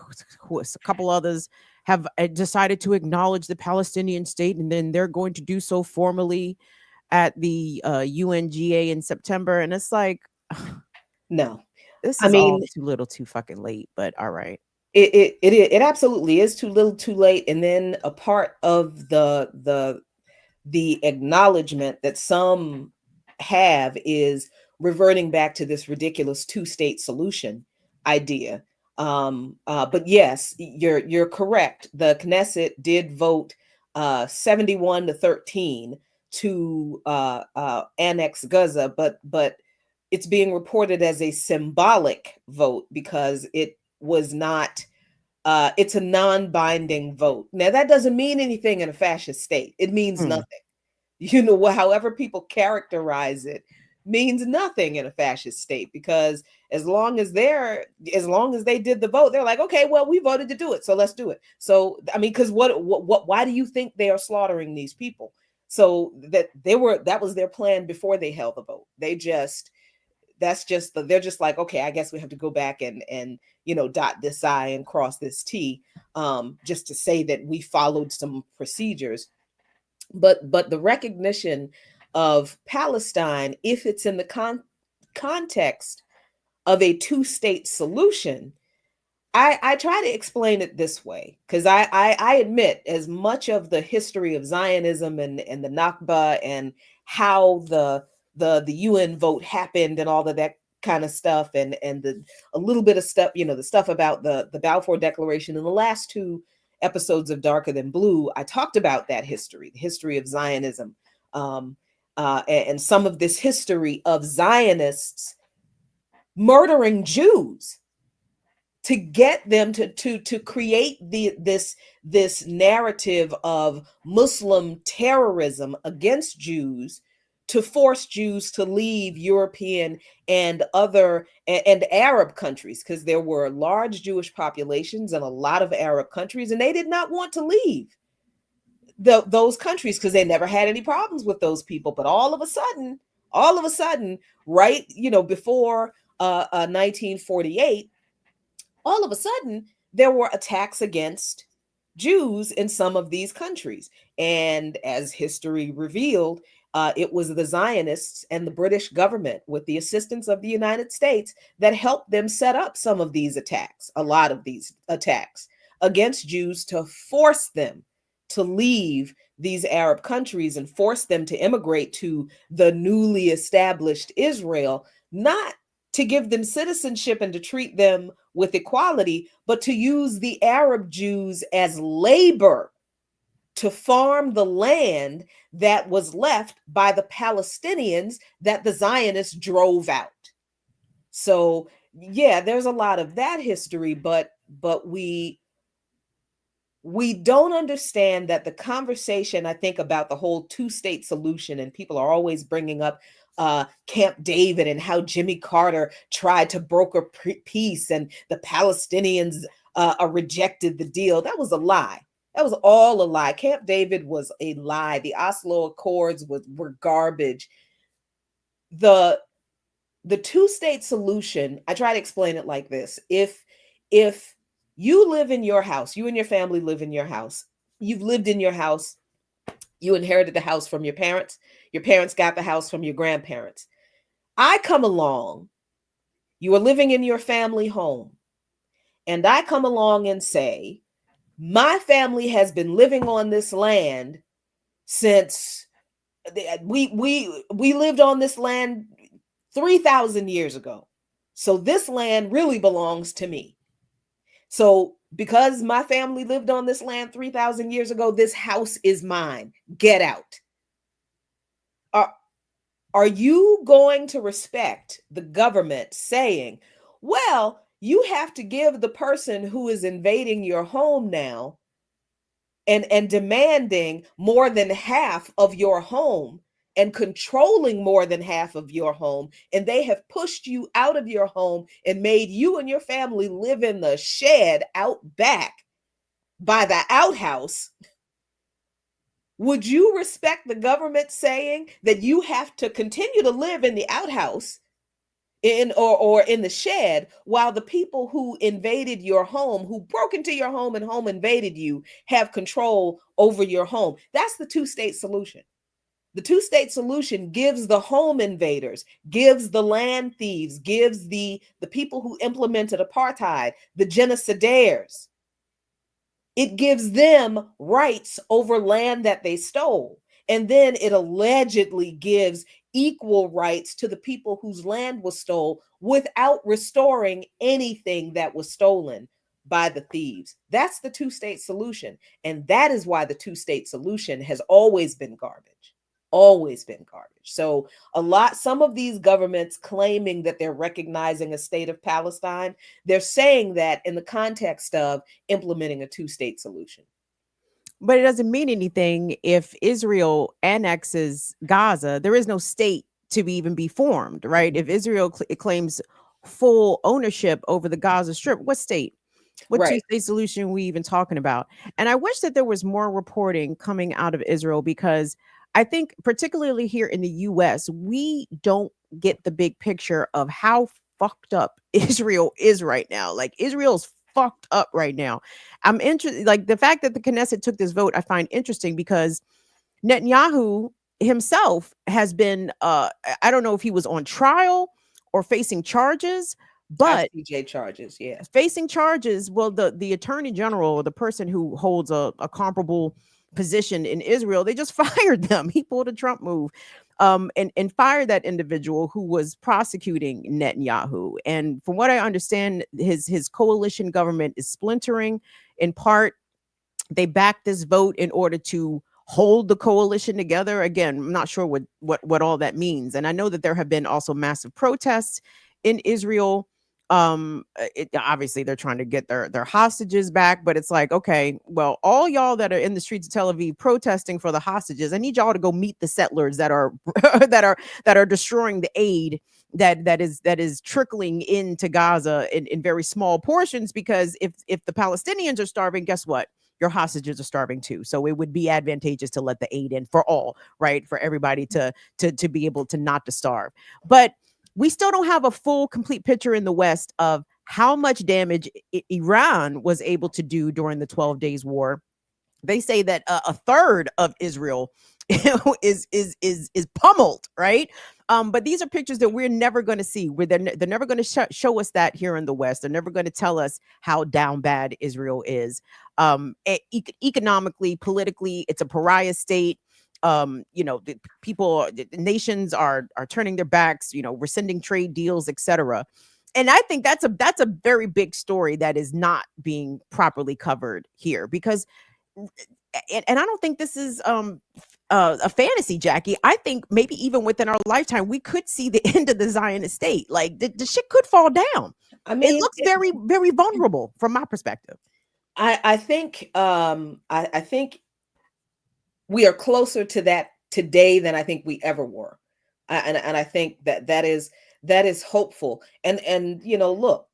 couple others, have decided to acknowledge the Palestinian state, and then they're going to do so formally at the UNGA in September. And it's like, no, this is all too little, too fucking late. But all right, it absolutely is too little, too late. And then a part of the acknowledgement that some have is reverting back to this ridiculous two-state solution idea. But yes, you're correct. The Knesset did vote 71-13 to annex Gaza, but it's being reported as a symbolic vote because it was not. It's a non-binding vote. Now that doesn't mean anything in a fascist state. It means nothing. However people characterize it means nothing in a fascist state, because as long as they did the vote, they're like, okay, well, we voted to do it, so let's do it. So I mean, because why do you think they are slaughtering these people? So that was their plan before they held the vote. They're just like, okay, I guess we have to go back and dot this I and cross this T, just to say that we followed some procedures. But the recognition of Palestine, if it's in the context of a two-state solution, I try to explain it this way, because I admit, as much of the history of Zionism and the Nakba and how the UN vote happened and all of that kind of stuff, and a little bit of stuff, the stuff about the Balfour Declaration in the last two episodes of Darker Than Blue, I talked about that history, the history of Zionism, and some of this history of Zionists murdering Jews to get them to create this narrative of Muslim terrorism against Jews, to force Jews to leave European and other and Arab countries, because there were large Jewish populations in a lot of Arab countries, and they did not want to leave those countries because they never had any problems with those people. But all of a sudden, right, before 1948, all of a sudden there were attacks against Jews in some of these countries. And as history revealed, it was the Zionists and the British government, with the assistance of the United States, that helped them set up some of these attacks, a lot of these attacks against Jews, to force them to leave these Arab countries and force them to immigrate to the newly established Israel, not to give them citizenship and to treat them with equality, but to use the Arab Jews as labor to farm the land that was left by the Palestinians that the Zionists drove out. So, yeah, there's a lot of that history, but we don't understand that the conversation, I think, about the whole two-state solution, and people are always bringing up Camp David and how Jimmy Carter tried to broker peace and the Palestinians rejected the deal. That was a lie. That was all a lie. Camp David was a lie. The Oslo Accords were garbage. The two-state solution, I try to explain it like this. If you live in your house, you and your family live in your house, you've lived in your house, you inherited the house from your parents got the house from your grandparents. I come along, you are living in your family home, and I come along and say, my family has been living on this land since we lived on this land 3,000 years ago. So this land really belongs to me. So because my family lived on this land 3,000 years ago, this house is mine. Get out. Are you going to respect the government saying, well, you have to give the person who is invading your home now and demanding more than half of your home and controlling more than half of your home, and they have pushed you out of your home and made you and your family live in the shed out back by the outhouse? Would you respect the government saying that you have to continue to live in the outhouse or in the shed while the people who invaded your home, who broke into your home and home invaded you, have control over your home? That's the two-state solution. The two-state solution gives the home invaders, gives the land thieves, gives the people who implemented apartheid, the genocidaires. It gives them rights over land that they stole. And then it allegedly gives equal rights to the people whose land was stolen without restoring anything that was stolen by the thieves. That's the two-state solution. And that is why the two-state solution has always been garbage. Always been garbage. So some of these governments claiming that they're recognizing a state of Palestine, they're saying that in the context of implementing a two-state solution. But it doesn't mean anything if Israel annexes Gaza. There is no state to even be formed, right? If Israel claims full ownership over the Gaza Strip, what state? What Right. two-state solution are we even talking about? And I wish that there was more reporting coming out of Israel, because I think particularly here in the US, we don't get the big picture of how fucked up Israel is right now. Like, Israel's fucked up right now. I'm interested, like the fact that the Knesset took this vote, I find interesting, because Netanyahu himself has been, I don't know if he was on trial or facing charges, but ICJ charges, yeah. Facing charges. Well, the attorney general, or the person who holds a comparable position in Israel, they just fired them. He pulled a Trump move and fired that individual who was prosecuting Netanyahu. And from what I understand, his coalition government is splintering. In part, they backed this vote in order to hold the coalition together. Again, I'm not sure what all that means. And I know that there have been also massive protests in Israel. Obviously they're trying to get their hostages back, but it's like, okay, well, all y'all that are in the streets of Tel Aviv protesting for the hostages, I need y'all to go meet the settlers that are that are destroying the aid that is trickling into Gaza in very small portions, because if the Palestinians are starving, guess what? Your hostages are starving too. So it would be advantageous to let the aid in for all, right? For everybody to be able to not to starve. But we still don't have a full, complete picture in the West of how much damage Iran was able to do during the 12 Days War. They say that a third of Israel is pummeled, right? But these are pictures that we're never going to see. Where they're never going to show us that here in the West. They're never going to tell us how down bad Israel is. Economically, politically, it's a pariah state. The nations are turning their backs. Rescinding trade deals, etc. And I think that's a very big story that is not being properly covered here, because, and I don't think this is a fantasy, Jackie. I think maybe even within our lifetime, we could see the end of the Zionist state. Like the shit could fall down. I mean, it looks very, very vulnerable from my perspective. I think I think we are closer to that today than I think we ever were, and I think that is hopeful. And look,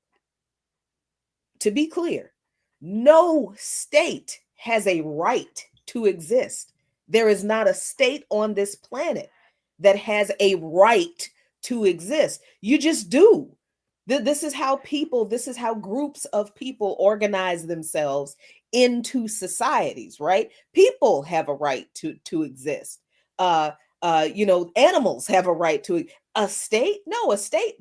to be clear, no state has a right to exist. There is not a state on this planet that has a right to exist. You just do. This is how groups of people organize themselves into societies, right? People have a right to exist. Animals have a right to a state. No, a state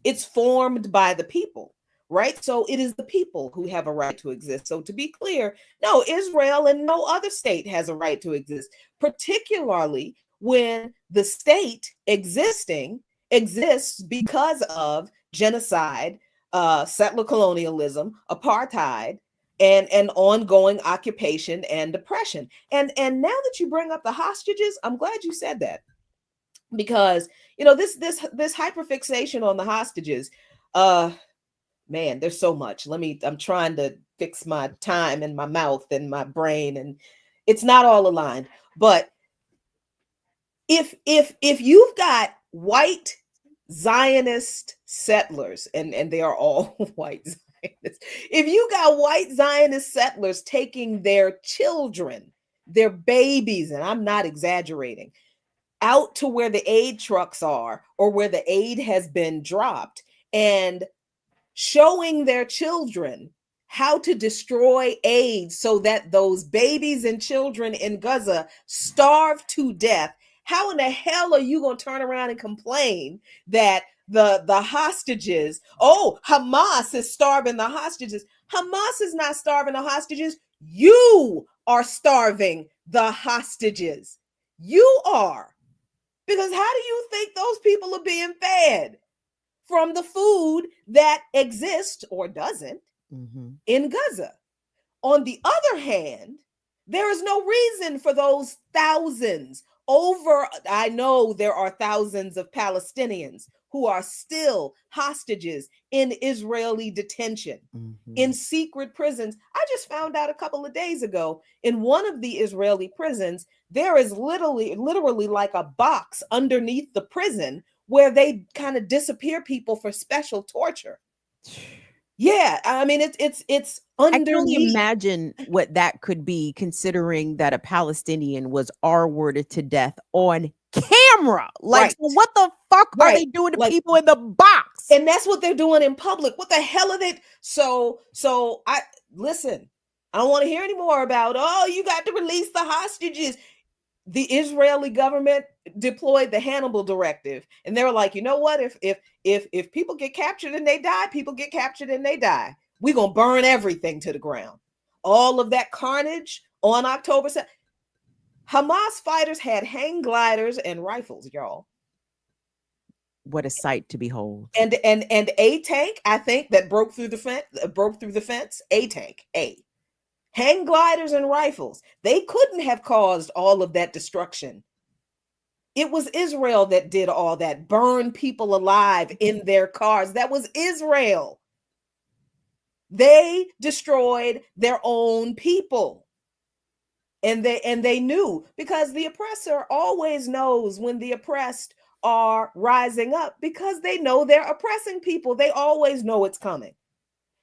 it's formed by the people, right? So it is the people who have a right to exist. So to be clear, no, Israel and no other state has a right to exist, particularly when the state exists because of genocide, settler colonialism, apartheid, and ongoing occupation and oppression. And now that you bring up the hostages, I'm glad you said that, because this hyperfixation on the hostages, man, there's so much. I'm trying to fix my time and my mouth and my brain, and it's not all aligned. But if you've got white Zionist settlers, and they are all white Zionists, if you got white Zionist settlers taking their children, their babies, and I'm not exaggerating, out to where the aid trucks are or where the aid has been dropped, and showing their children how to destroy aid so that those babies and children in Gaza starve to death, how in the hell are you going to turn around and complain that the hostages, Hamas is starving the hostages? Hamas is not starving the hostages. You are starving the hostages. You are. Because how do you think those people are being fed? From the food that exists or doesn't in Gaza. On the other hand, there is no reason for those thousands I know there are thousands of Palestinians who are still hostages in Israeli detention, in secret prisons. I just found out a couple of days ago, in one of the Israeli prisons, there is literally like a box underneath the prison where they kind of disappear people for special torture. Yeah, I mean, it's underneath. I can only imagine what that could be, considering that a Palestinian was R-worded to death on camera. Like, so what the fuck are they doing to people in the box? And that's what they're doing in public. What the hell are they? So I listen. I don't want to hear any more about, you got to release the hostages. The Israeli government deployed the Hannibal Directive, and they were like, you know what? If people get captured and they die, people get captured and they die. We're gonna burn everything to the ground. All of that carnage on October 7th. Hamas fighters had hang gliders and rifles, y'all. What a sight to behold. And a tank, I think, that broke through the fence. A tank. Hang gliders and rifles. They couldn't have caused all of that destruction. It was Israel that did all that, burned people alive in their cars. That was Israel. They destroyed their own people. And they knew, because the oppressor always knows when the oppressed are rising up, because they know they're oppressing people. They always know it's coming.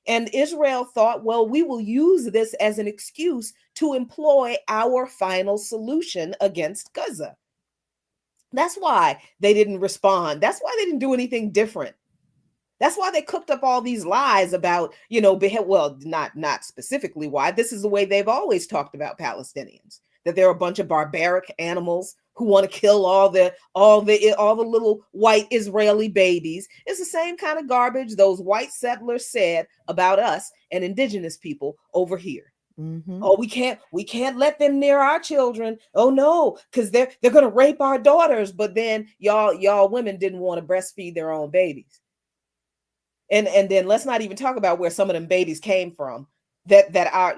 And Israel thought, well, we will use this as an excuse to employ our final solution against Gaza. That's why they didn't respond. That's why they didn't do anything different. That's why they cooked up all these lies about, not specifically why. This is the way they've always talked about Palestinians. that they're a bunch of barbaric animals who want to kill all the little white Israeli babies. It's the same kind of garbage those white settlers said about us and indigenous people over here. Oh, we can't let them near our children. Oh no, because they're gonna rape our daughters. But then y'all women didn't want to breastfeed their own babies. And then let's not even talk about where some of them babies came from. That are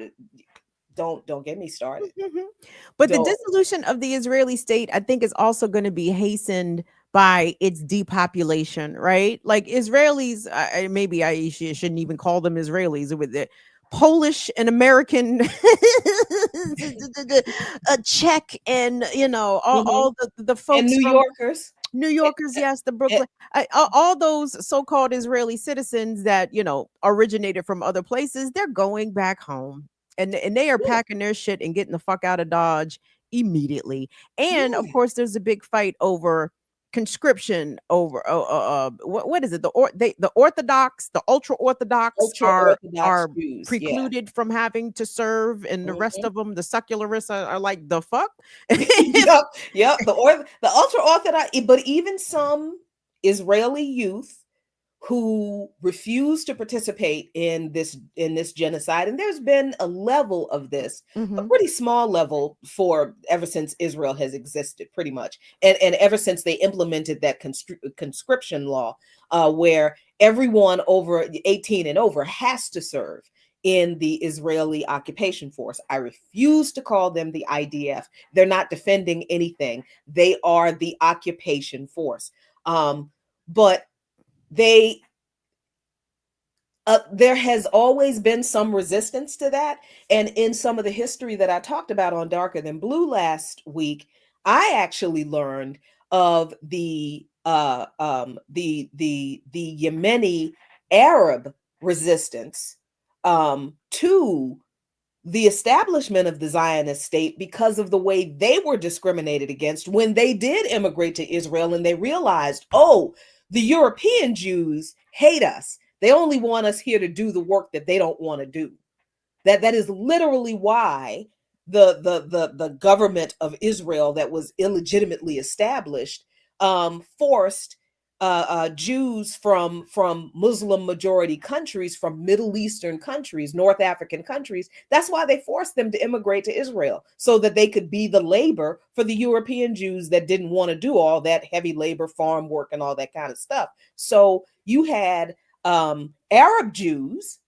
don't get me started. But the dissolution of the Israeli state, I think, is also going to be hastened by its depopulation, right? Like Israelis, maybe I shouldn't even call them Israelis with it. Polish and American Czech and all the folks and New Yorkers, yes, the Brooklyn, all those so-called Israeli citizens that originated from other places, they're going back home and they are packing their shit and getting the fuck out of Dodge immediately. And of course, there's a big fight over conscription, over what is it? The Orthodox, the ultra Orthodox are Jews, precluded from having to serve, and the rest of them, the secularists, are like, the fuck. Yep. The ultra Orthodox, but even some Israeli youth who refuse to participate in this genocide, and there's been a level of this, a pretty small level ever since Israel has existed, pretty much, and ever since they implemented that conscription law, where everyone over 18 and over has to serve in the Israeli occupation force. I refuse to call them the IDF. They're not defending anything. They are the occupation force. But there has always been some resistance to that. And in some of the history that I talked about on Darker Than Blue last week, I actually learned of the Yemeni Arab resistance to the establishment of the Zionist state because of the way they were discriminated against when they did immigrate to Israel, and they realized, oh, the European Jews hate us. They only want us here to do the work that they don't want to do. That is literally why the government of Israel that was illegitimately established forced Jews from Muslim majority countries, from Middle Eastern countries, North African countries. That's why they forced them to immigrate to Israel, so that they could be the labor for the European Jews that didn't want to do all that heavy labor, farm work, and all that kind of stuff. So you had Arab Jews,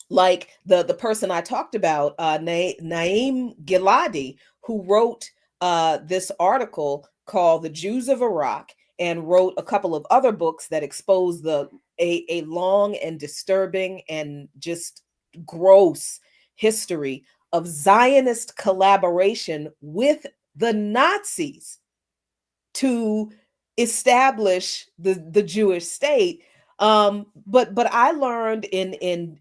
like the person I talked about, Naim Giladi, who wrote this article called The Jews of Iraq, and wrote a couple of other books that expose a long and disturbing and just gross history of Zionist collaboration with the Nazis to establish the Jewish state. But I learned in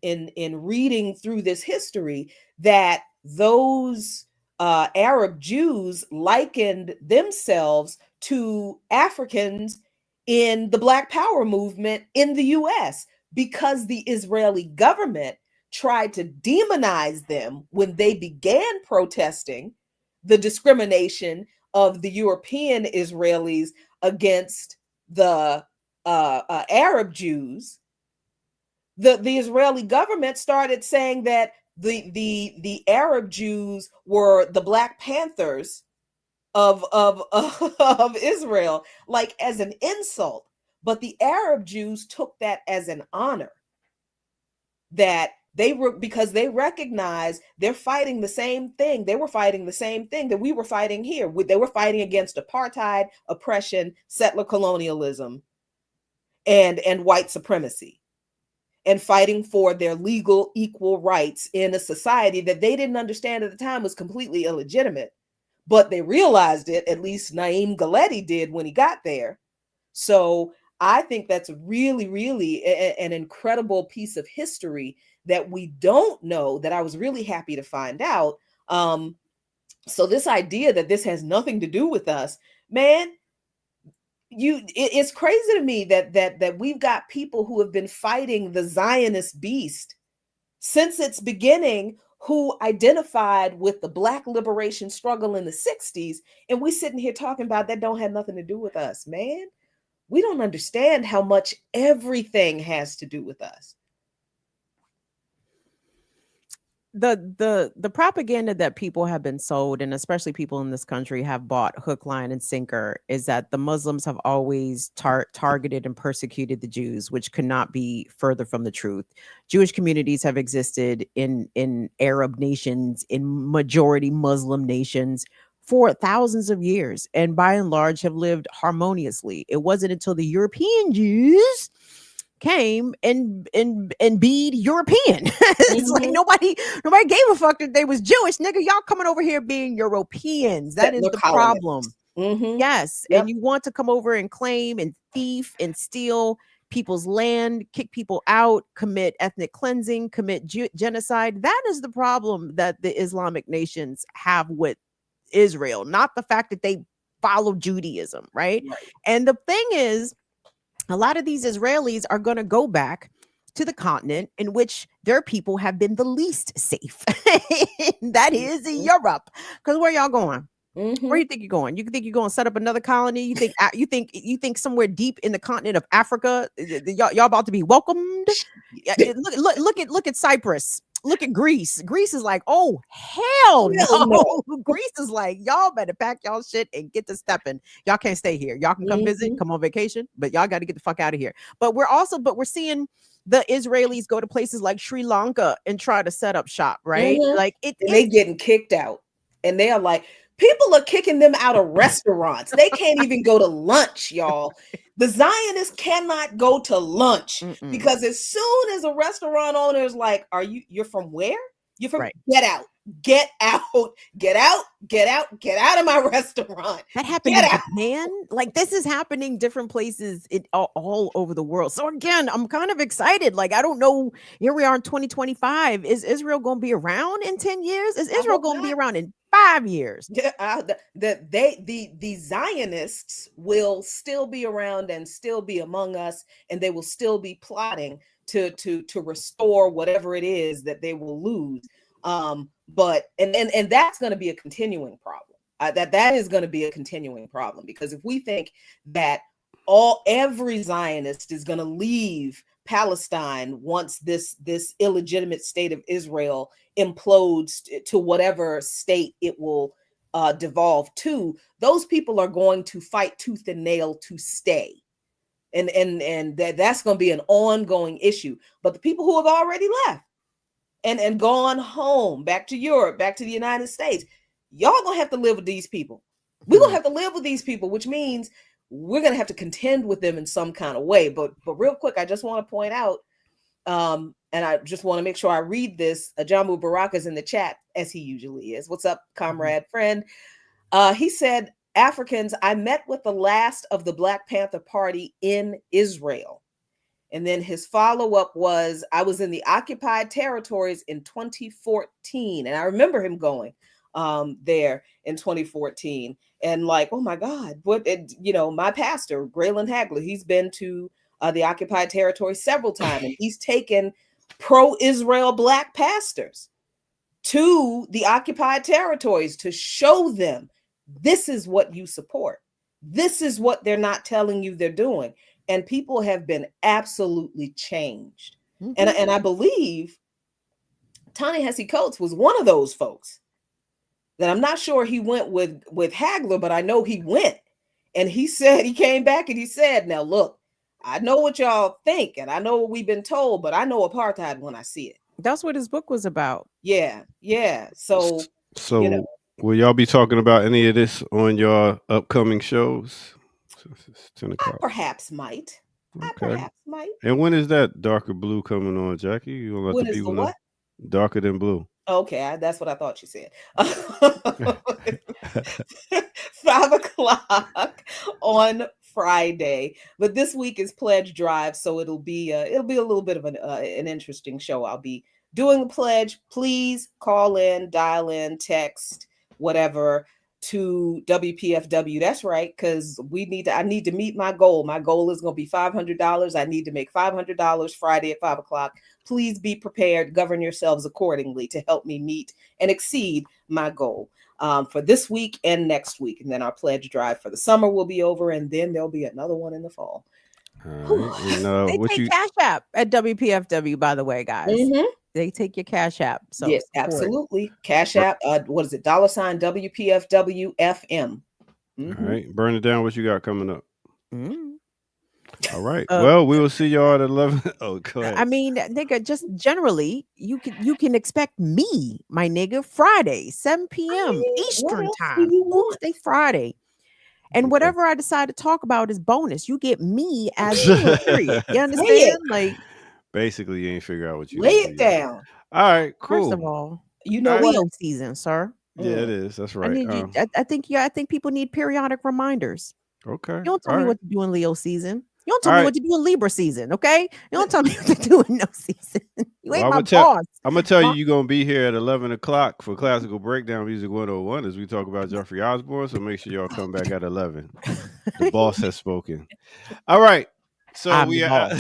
reading through this history that those Arab Jews likened themselves to Africans in the Black Power movement in the US, because the Israeli government tried to demonize them when they began protesting the discrimination of the European Israelis against the Arab Jews. The Israeli government started saying that the Arab Jews were the Black Panthers of Israel, like as an insult. But the Arab Jews took that as an honor, that they were, because they recognized they're fighting the same thing. They were fighting the same thing that we were fighting here. They were fighting against apartheid, oppression, settler colonialism, and white supremacy, and fighting for their legal equal rights in a society that they didn't understand at the time was completely illegitimate. But they realized it, at least Naim Giladi did when he got there. So I think that's really, really an incredible piece of history that we don't know, that I was really happy to find out. So this idea that this has nothing to do with us, man, it's crazy to me that we've got people who have been fighting the Zionist beast since its beginning, who identified with the Black liberation struggle in the 60s, and we sitting here talking about that don't have nothing to do with us, man. We don't understand how much everything has to do with us. The propaganda that people have been sold, and especially people in this country have bought hook, line, and sinker, is that the Muslims have always targeted and persecuted the Jews, which could not be further from the truth. Jewish communities have existed in Arab nations, in majority Muslim nations for thousands of years, and by and large have lived harmoniously. It wasn't until the European Jews came and be European. It's like nobody gave a fuck that they was Jewish. Nigga, y'all coming over here being Europeans. That is the problem. Yes. Yep. And you want to come over and claim and thief and steal people's land, kick people out, commit ethnic cleansing, commit genocide. That is the problem that the Islamic nations have with Israel, not the fact that they follow Judaism, right? And the thing is, a lot of these Israelis are going to go back to the continent in which their people have been the least safe. That is Europe. Because where y'all going? Where you think you're going? You think you're going to set up another colony? You think somewhere deep in the continent of Africa, y'all about to be welcomed? Look at Cyprus. Look at Greece. Greece is like, oh, hell no. Greece is like, y'all better pack y'all shit and get to stepping. Y'all can't stay here. Y'all can come visit, come on vacation, but y'all got to get the fuck out of here. But we're seeing the Israelis go to places like Sri Lanka and try to set up shop, right? Like they getting kicked out. And they are like, people are kicking them out of restaurants. They can't even go to lunch, y'all. The Zionists cannot go to lunch because as soon as a restaurant owner is like, you're from where? You're from, get out of my restaurant. That happened in Japan. Like this is happening different places all over the world. So again, I'm kind of excited. Like, I don't know, here we are in 2025. Is Israel going to be around in 10 years? Is Israel going to be around in 5 years? Yeah, the Zionists will still be around and still be among us, and they will still be plotting to restore whatever it is that they will lose. But that's going to be a continuing problem. That is going to be a continuing problem, because if we think that every Zionist is going to leave Palestine once this illegitimate state of Israel implodes to whatever state it will devolve to, those people are going to fight tooth and nail to stay. And that's going to be an ongoing issue. But the people who have already left and gone home, back to Europe, back to the United States, y'all gonna have to live with these people. We're gonna have to live with these people, which means we're gonna have to contend with them in some kind of way. But real quick, I just want to point out, and I just want to make sure I read this. Ajamu Baraka is in the chat, as he usually is. What's up, comrade, friend? He said, Africans, I met with the last of the Black Panther Party in Israel. And then his follow-up was, I was in the occupied territories in 2014. And I remember him going there in 2014. And like, oh my God, my pastor, Graylan Hagler, he's been to the occupied territory several times. And he's taken pro-Israel Black pastors to the occupied territories to show them this is what you support. This is what they're not telling you they're doing. And people have been absolutely changed. And I believe Ta-Nehisi Coates was one of those folks that I'm not sure he went with Hagler, but I know he went. And he said, he came back and he said, now look, I know what y'all think and I know what we've been told, but I know apartheid when I see it. That's what his book was about. Yeah. So will y'all be talking about any of this on your upcoming shows? I perhaps might. And when is that Darker Blue coming on, Jackie? You gonna let the people know? Darker Than Blue. Okay, that's what I thought you said. 5:00 on Friday, but this week is pledge drive, so it'll be a little bit of an interesting show. I'll be doing the pledge. Please call in, dial in, text, whatever. to WPFW. That's right, because I need to meet my goal. My goal is going to be $500. I need to make $500 Friday at 5 o'clock. Please be prepared. Govern yourselves accordingly to help me meet and exceed my goal for this week and next week. And then our pledge drive for the summer will be over, and then there'll be another one in the fall. They take Cash App at WPFW, by the way, guys. They take your Cash App. So yes, absolutely. Cash App. What is it? $ WPFW FM. All right, burn it down. What you got coming up? All right. Well, we will see y'all at 11. Oh, go ahead. I mean, nigga, just generally, you can expect me, my nigga, Friday, 7 p.m. Eastern time, Tuesday, Friday. And whatever I decide to talk about is bonus. You get me as you. Period. You understand? Like, basically, you ain't figure out what you lay it down. All right, cool. First of all, you know Leo what? season, sir. Yeah, it is. That's right. I think people need periodic reminders. Okay. You don't tell me what to do in Leo season. You don't tell me what to do in Libra season, okay? You don't tell me what to do in no season. You ain't my boss. I'm gonna tell you, you're gonna be here at 11 o'clock for Classical Breakdown Music 101 as we talk about Jeffrey Osborne. So make sure y'all come back at 11. The boss has spoken. All right. So we are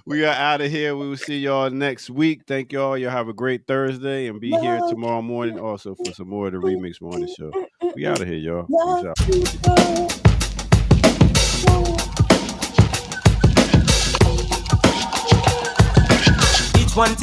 we are out of here. We will see y'all next week. Thank y'all. Y'all have a great Thursday and be here tomorrow morning also for some more of the Remix Morning Show. We out of here, y'all. Peace out. Each one.